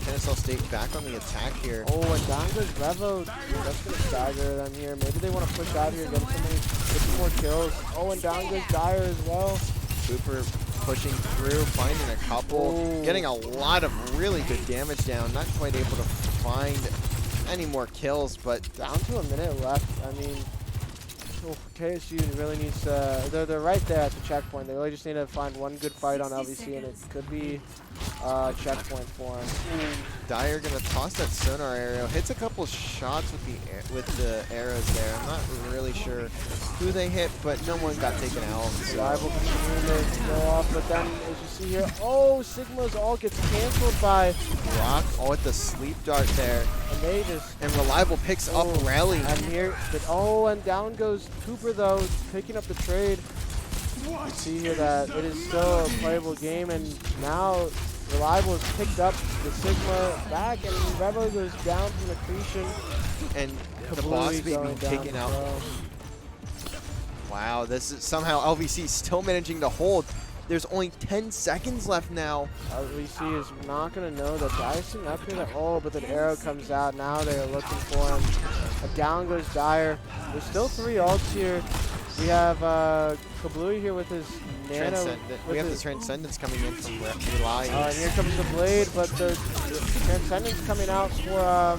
Kennesaw State back on the attack here. Oh, and down goes Revo. That's going to stagger them here. Maybe they want to push out here, get some more kills. Oh, and down goes Dyer as well. Booper pushing through, finding a couple, getting a lot of really good damage down. Not quite able to find any more kills, but down to a minute left. I mean, KSU really needs to, they're right there at the checkpoint. They really just need to find one good fight on LVC, and it could be a checkpoint for him. Dyer gonna toss that sonar arrow, hits a couple shots with the arrows there. I'm not really sure who they hit, but no one got taken out. Reliable continuing to go off, but then as you see here, oh, Sigma's all gets canceled by Rock, all with the sleep dart there. And they just Reliable picks up Rally. And here, and down goes Cooper though, picking up the trade. You see here that it is still a playable game, and now Reliable has picked up the Sigma back, and Revo goes down from Accretion. And the boss being taken out. Wow, this is somehow LVC still managing to hold. There's only 10 seconds left now. LVC is not going to know that Dyson up here. But the arrow comes out. Now they're looking for him. Down goes Dyer. There's still 3 ults here. We have Kablooey here with his Nano. We have the Transcendence coming in from Reliance. And here comes the Blade, but the Transcendence coming out for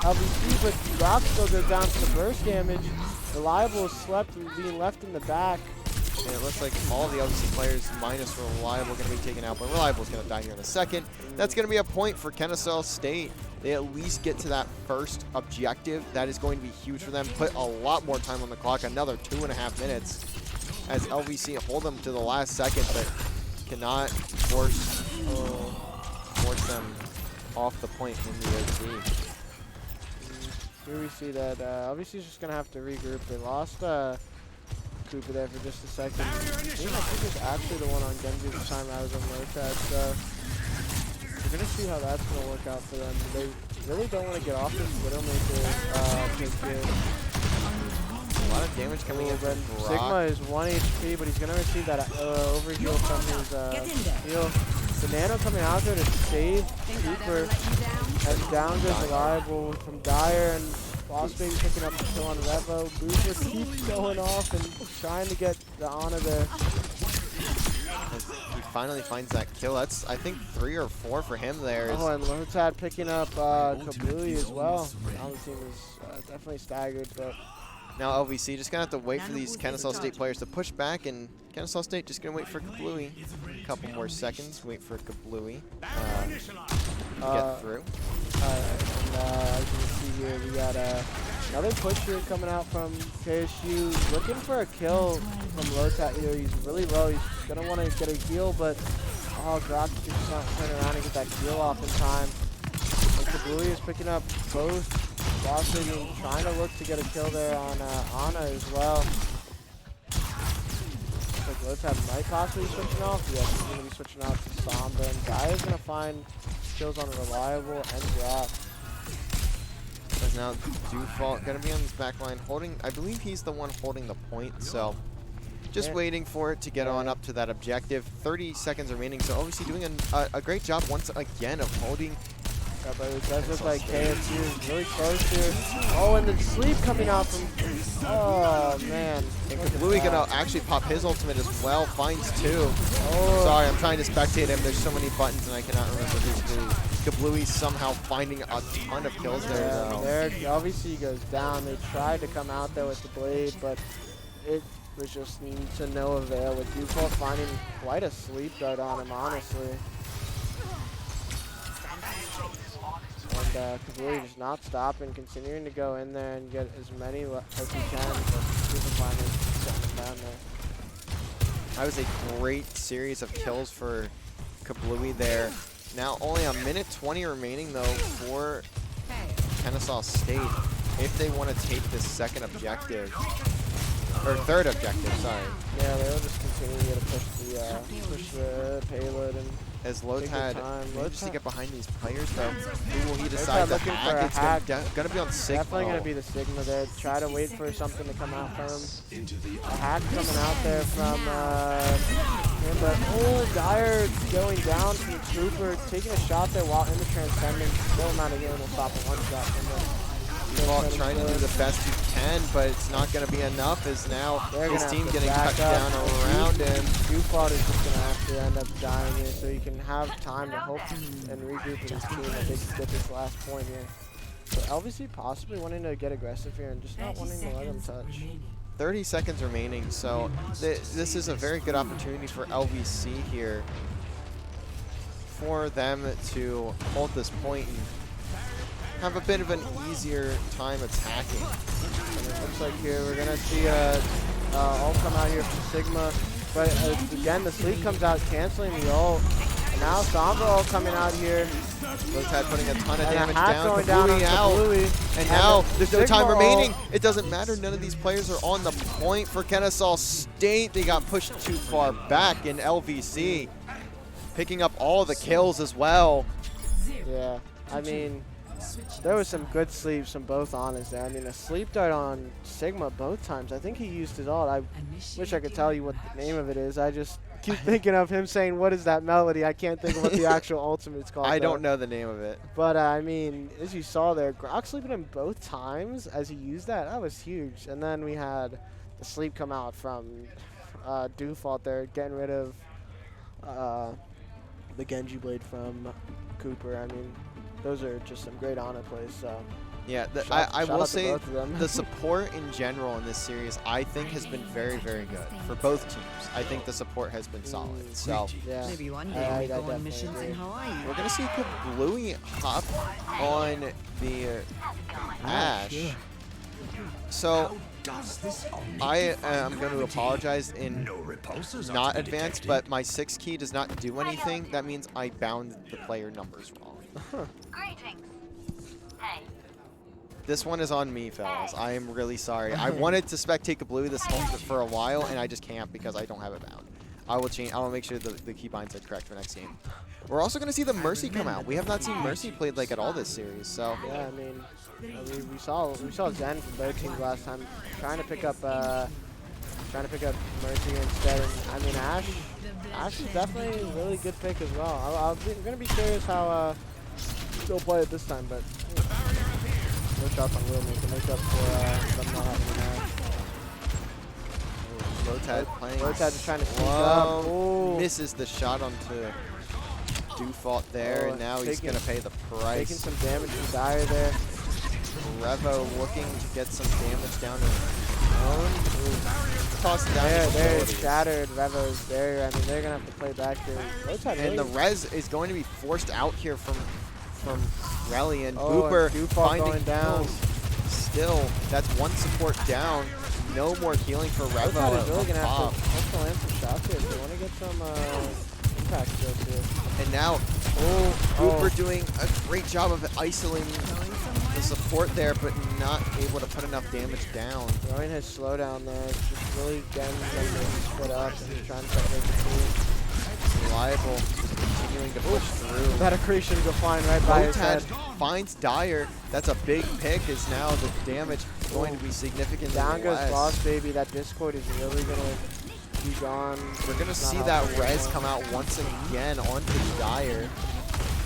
LVC, but Rock still goes down to the burst damage. Reliable is being left in the back. And it looks like all the LVC players minus Reliable going to be taken out, but Reliable is going to die here in a second. That's going to be a point for Kennesaw State. They at least get to that first objective. That is going to be huge for them. Put a lot more time on the clock, another 2.5 minutes, as LVC hold them to the last second, but cannot force them off the point in the OT. Here we see that LVC is just going to have to regroup. They lost Cooper there for just a second. I think it's actually the one on Genji this time I was on Lotad, so we're going to see how that's going to work out for them. They really don't want to get off this Widowmaker pick here. A lot of damage coming in from Sigma is 1 HP, but he's going to receive that overheal from his heal. The Nano coming out there to save Cooper, and down goes Reliable from Dyer, and Boss Baby picking up the kill on Revo. Booper keeps going off and trying to get the honor there. He finally finds that kill. That's, I think, 3 or 4 for him there. Oh, and Lotad picking up Kablooey as well. Now the team is definitely staggered, but now LVC just gonna have to wait for these Kennesaw State players to push back, and Kennesaw State just gonna wait for Kablooey. A couple more seconds, wait for Kablooey to get through. And as you can see here, we got another push here coming out from KSU, looking for a kill from Lotad here. He's really low. He's gonna want to get a heal, but Grok just not turn around and get that heal off in time. And Kablooey is picking up both. Boss Baby trying to look to get a kill there on Ana as well. Looks like Lotad might possibly be switching off. Yeah, he's going to be switching off to Sombra. And Dyer's going to find kills on Reliable and Grok. There's now Default going to be on this back line holding. I believe he's the one holding the point, so just waiting for it to get on up to that objective. 30 seconds remaining, so obviously doing a great job once again of holding. Yeah, but it does look like KSU is really close here. Oh, and the sleep coming out from... Oh, man. And Kablooey gonna actually pop his ultimate as well. Finds 2. Oh. Sorry, I'm trying to spectate him. There's so many buttons and I cannot remember who's who. Kablooey somehow finding a ton of kills there. Yeah, there LVC goes down. They tried to come out there with the blade, but was just to no avail, with Default finding quite a sleep dart on him, honestly. And Kablooey just not stopping, continuing to go in there and get as many as he can, but Super finally setting him down there. That was a great series of kills for Kablooey there. Now only a minute 20 remaining though for Kennesaw State if they want to take this second objective. Or third objective, sorry. Yeah, they'll just continue to push the payload and as Lotad manages to get behind these players though. Who will he Lotad decide to looking for a hack? hack. It's gonna be on Sigma. Definitely gonna be the Sigma there. Try to wait for something to come out from him. A hack coming out there from him, but Dyer going down from Cooper, taking a shot there while in the Transcendence. No amount of healing will stop a one shot from him. Default trying to do the best he can, but it's not going to be enough as now his team getting cut down around him. Default is just going to have to end up dying here so he can have time to hope and regroup with his team if they can get this last point here. So LVC possibly wanting to get aggressive here and just not wanting to let him touch. 30 seconds remaining, so this is a very good opportunity for LVC here for them to hold this point and have a bit of an easier time attacking. And it looks like here we're gonna see all come out here from Sigma, but again the sleep comes out canceling the ult. And now Sombra all coming out here. Lotad putting a ton of damage going down, down out. Kablooey. And now there's no time Sigma remaining. It doesn't matter, none of these players are on the point for Kennesaw State. They got pushed too far back in LVC, picking up all the kills as well. Yeah, I mean, there was some good sleeps from both honors there. I mean, a sleep dart on Sigma both times. I think he used it all. I wish I could tell you what the name of it is. I just keep thinking of him saying, "What is that melody?" I can't think of what the actual ultimate's called. I don't know the name of it. But I mean, as you saw there, Grok sleeping him both times as he used that. That was huge. And then we had the sleep come out from Default there, getting rid of the Genji Blade from Cooper. I mean, those are just some great honor plays. So yeah, I will say the support in general in this series, I think, has been very, very good for both teams. I think the support has been solid. So yeah, maybe one day we go on missions in Hawaii. We're gonna see Kablooey hop on the Ash. So I am going to apologize in not advance, but my 6 key does not do anything. That means I bound the player numbers wrong. Greetings. Hey. This one is on me, fellas. I am really sorry. I wanted to spectate Kablooey this whole for a while, and I just can't because I don't have it bound. I will change. I will make sure the keybinds are correct for next game. We're also going to see the Mercy come out. We have not seen Mercy played like at all this series. So yeah, I mean, we saw Zen from both teams last time trying to pick up Mercy instead. And I mean, Ash is definitely a really good pick as well. I'm going to be curious how they'll play it this time, but no shots on Will to make up for them not having an Ash. Lotad playing. Lotad just trying to sneak up. Ooh. Misses the shot onto Default there, and now he's going to pay the price. Taking some damage from Dyer there. Revo looking to get some damage down to his own. Tossing down there, shattered Revo's there. I mean, they're going to have to play back here. And the res is going to be forced out here from Relly, and Oh, Booper and finding going down. Still, that's one support down. No more healing for Revo. Is really going to have to also land some shots here if they want to get some impact kills here. And now, Booper doing a great job of isolating the support there, but not able to put enough damage down. Throwing his slowdown there, just really getting them to split up and trying to separate the team. Reliable, just continuing to push through. That accretion go flying right by his head. Finds Dyer. That's a big pick, as now the damage is going to be significantly Down goes less. Boss Baby. That Discord is really going to be gone. We're going to see that res come out once again onto Dyer.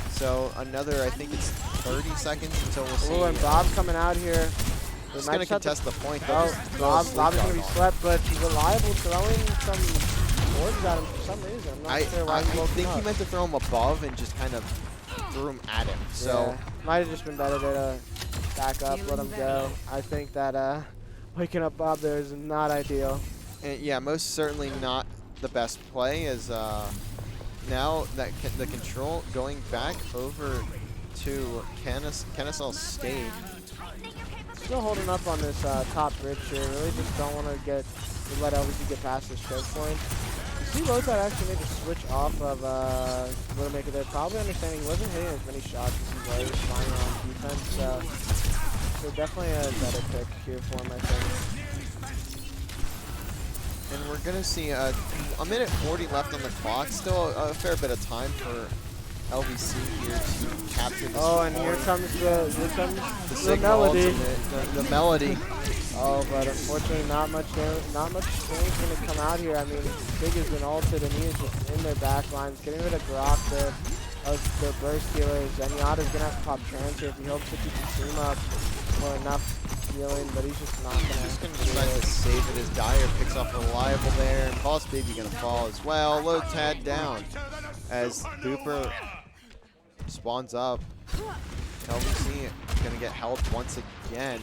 So another, I think it's 30 seconds until we'll see. Oh, and Bob coming out here. He's going to contest the point. Bob is going to be swept, but he's reliable throwing some boards at him for some reason. I'm not sure why I think he meant to throw him above and just kind of threw him at him. So might have just been better to back up, let him go. I think that waking up Bob there is not ideal. Yeah, most certainly not the best play, as now that the control going back over to Kennesaw State. Still holding up on this top bridge here. Really just don't want to let LVC get past this choke point. You see Lotad actually made the switch off of Widowmaker there. Probably understanding he wasn't hitting as many shots as he was flying on defense. So definitely a better pick here for him, I think. And we're going to see a minute 40 left on the clock. Still a fair bit of time for LVC here to capture this. Oh, and here comes the melody. melody. The melody. Oh, but unfortunately, not much damage going to come out here. I mean, Big has been ulted, and he is just in their back lines, getting rid of Grok of the burst healers. Zenyatta's going to have to pop trans here if he hopes to keep the team up for enough healing, but he's just not going to. Just going to try to save it as Dyer picks off Reliable there, and Boss Baby going to fall as well. Lotad down as Booper spawns up. LVC going to get held once again.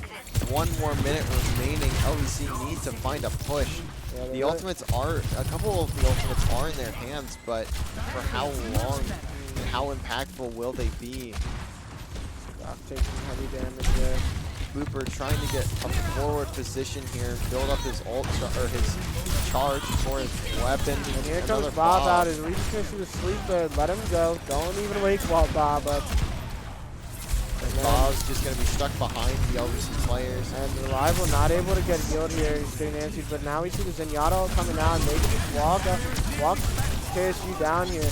1 more minute remaining. LVC needs to find a push. Yeah, the ultimates are, a couple of the ultimates are in their hands, but for how long and how impactful will they be? Grok taking heavy damage there. Booper trying to get a forward position here, build up his ult or his charge for his weapon. And here comes Bob out. Is we just gonna see the sleeper? Let him go. Don't even wake Bob up. Bob's just going to be stuck behind the LVC players. And Reliable not able to get healed here. He's getting answered, but now we see the Zenyatta coming out, and they can just walk KSU down here.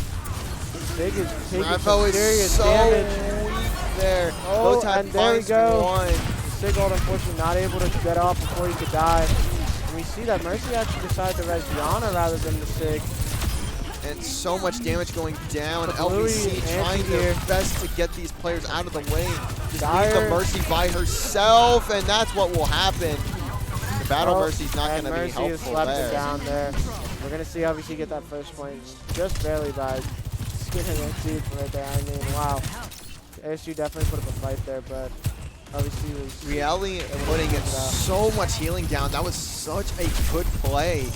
Big is taking some serious damage. Weak there. Oh, Lotad and there we go. One. Sigurd, unfortunately, not able to get off before he could die. And we see that Mercy actually decided to res Diana rather than the Sig. And so much damage going down. Bluey LVC trying their here. best to get these players out of the way. Just Dyer. leave the Mercy by herself, and that's what will happen. The Battle Mercy's not going to be Mercy has helpful slept it there. down there. We're going to see LVC get that first point just barely by skinning and teeth right there. I mean, wow. ASU definitely put up a fight there, but LVC was... Reality putting it so much healing down. That was such a good play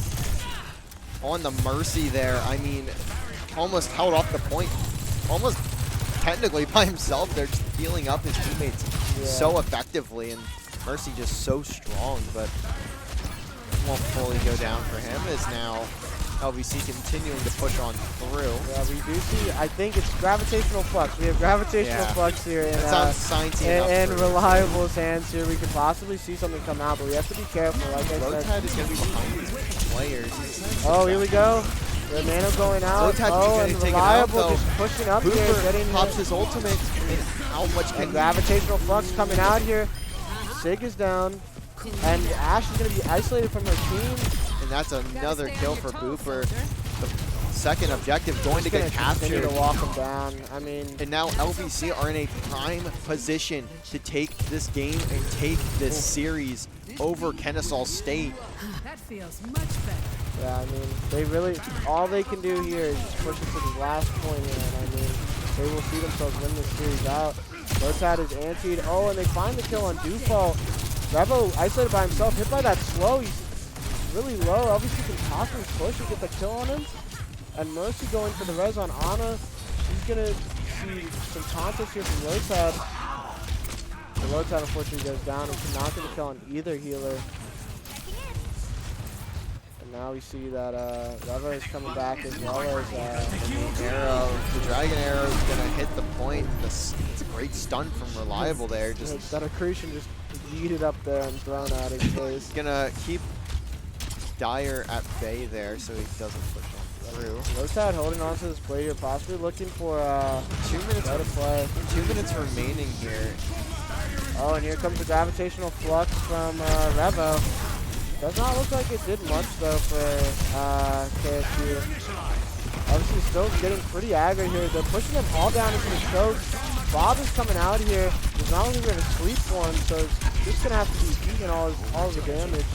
on the Mercy there. I mean, almost held off the point, almost technically by himself there, just healing up his teammates so effectively, and Mercy just so strong, but won't fully go down for him, as now LVC continuing to push on through. Yeah, we do see, I think it's gravitational flux. We have gravitational flux here in, Reliable's hands here. We could possibly see something come out, but we have to be careful. Like I said, Lotad is going to be behind these players. Oh, here we go. The Nano going out. Lotad and Reliable just pushing up Booper here, getting pops his ultimate. And how much can gravitational flux coming out here. Sig is down, and Ash is going to be isolated from her team. And that's another kill for Booper. The second objective going to get continue captured. to walk him down. I mean, and now LVC are in a prime position to take this game and take this series over Kennesaw State. That feels much better. Yeah, I mean, they really, all they can do here is just push it to the last point here, and I mean, they will see themselves win this series out. Lotad is antied. Oh, and they find the kill on Dewfall. Revo isolated by himself, hit by that slow. He's really low. Obviously, can possibly push and get the kill on him. And Mercy going for the res on Ana. She's going to see some contest here from Lotad. The Lotad unfortunately goes down and cannot get a kill on either healer. And now we see that Revo is coming back as well as the arrow. The Dragon Arrow is going to hit the point. It's a great stun from Reliable there. Just that accretion just yeeted up there and thrown out his face. Going to keep Dyer at bay there so he doesn't push on through. Lotad holding on to this play here, possibly looking for 2 minutes to play. 2 minutes remaining here. Oh, and here comes the gravitational flux from Revo. Does not look like it did much though for KSU. Obviously still getting pretty aggro here. They're pushing them all down into the choke. Bob is coming out here. There's not only going to sleep for him, so it's just going to have to be eating all the damage.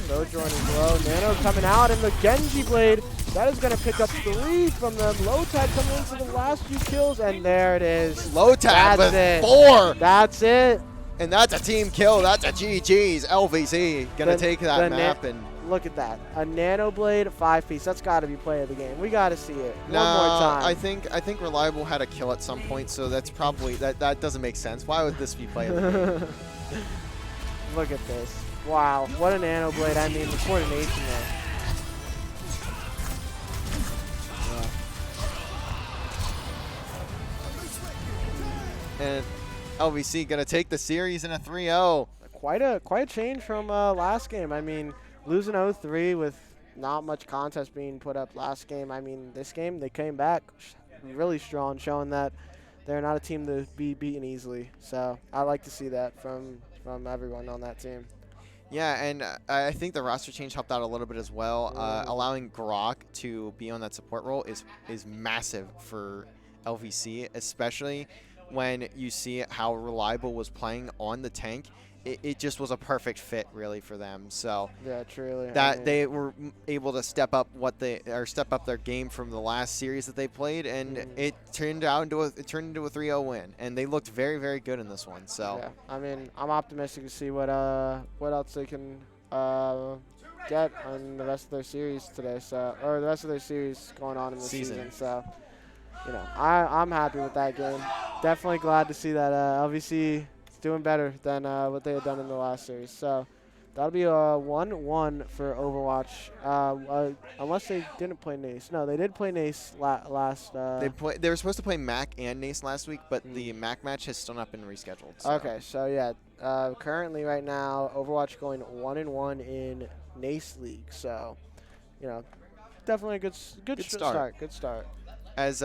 Sojourn is low. Nano coming out, and the Genji Blade, that is going to pick up 3 from them. Lotad coming in for the last few kills, and there it is. Lotad That's with it. 4. That's it. And that's a team kill. That's a GG's. LVC going to take that map. And look at that. A Nano Blade 5-piece. That's got to be play of the game. We got to see it. no, One more time. I think Reliable had a kill at some point, so that's probably that doesn't make sense. Why would this be play of the game? Look at this. Wow. What a Nano Blade. I mean, the coordination there. And LVC going to take the series in a 3-0. Quite a change from last game. I mean, losing 0-3 with not much contest being put up last game. I mean, this game they came back really strong, showing that they're not a team to be beaten easily. So I like to see that from everyone on that team. Yeah, and I think the roster change helped out a little bit as well. Allowing Grok to be on that support role is massive for LVC, especially when you see how Reliable was playing on the tank. It just was a perfect fit, really, for them. So yeah, truly. that they were able to step up their game from the last series that they played, and it turned into a 3-0 win, and they looked very, very good in this one. So yeah, I mean, I'm optimistic to see what else they can get on the rest of their series today. So or the rest of their series going on in the season. So you know, I'm happy with that game. Definitely glad to see that LVC doing better than what they had done in the last series. So that'll be a 1-1 for Overwatch, unless they didn't play NACE. No, they did play NACE last. they were supposed to play MAC and NACE last week, but the MAC match has still not been rescheduled. So. Okay, so yeah, currently right now Overwatch going 1-1 in NACE League. So, you know, definitely a good start. Good start. As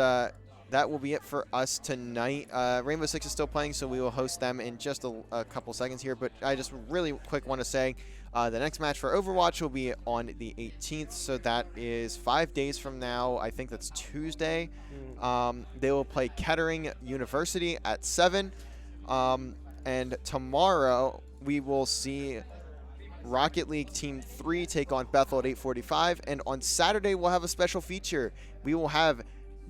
that will be it for us tonight. Rainbow Six is still playing, so we will host them in just a couple seconds here. But I just really quick want to say the next match for Overwatch will be on the 18th, so that is 5 days from now. I think that's Tuesday. They will play Kettering University at 7. And tomorrow we will see Rocket League Team 3 take on Bethel at 8:45. And on Saturday we'll have a special feature. We will have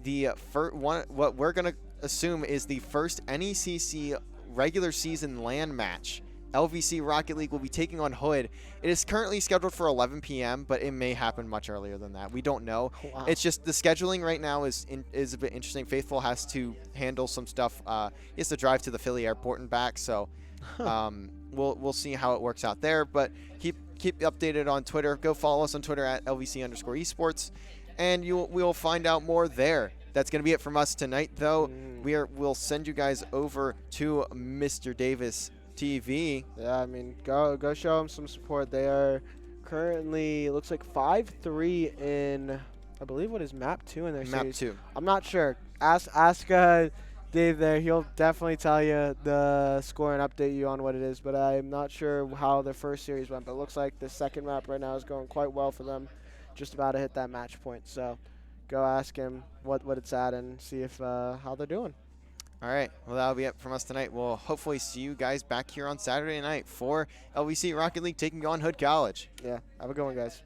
the what we're going to assume is the first NECC regular season LAN match. LVC Rocket League will be taking on Hood. It is currently scheduled for 11 p.m., but it may happen much earlier than that. We don't know. Wow. It's just the scheduling right now is a bit interesting. Faithful has to handle some stuff. He has to drive to the Philly airport and back, so we'll see how it works out there. But keep updated on Twitter. Go follow us on Twitter at LVC_esports. And we'll find out more there. That's going to be it from us tonight, though. We'll send you guys over to Mr. Davis TV. Yeah, I mean, go show them some support. They are currently, it looks like 5-3 in, I believe, what is map 2 in their series. Map 2. I'm not sure. Ask Dave there. He'll definitely tell you the score and update you on what it is. But I'm not sure how their first series went. But it looks like the second map right now is going quite well for them. Just about to hit that match point. So go ask him what it's at and see if how they're doing. All right. Well, that'll be it from us tonight. We'll hopefully see you guys back here on Saturday night for LVC Rocket League taking on Hood College. Yeah. Have a good one, guys.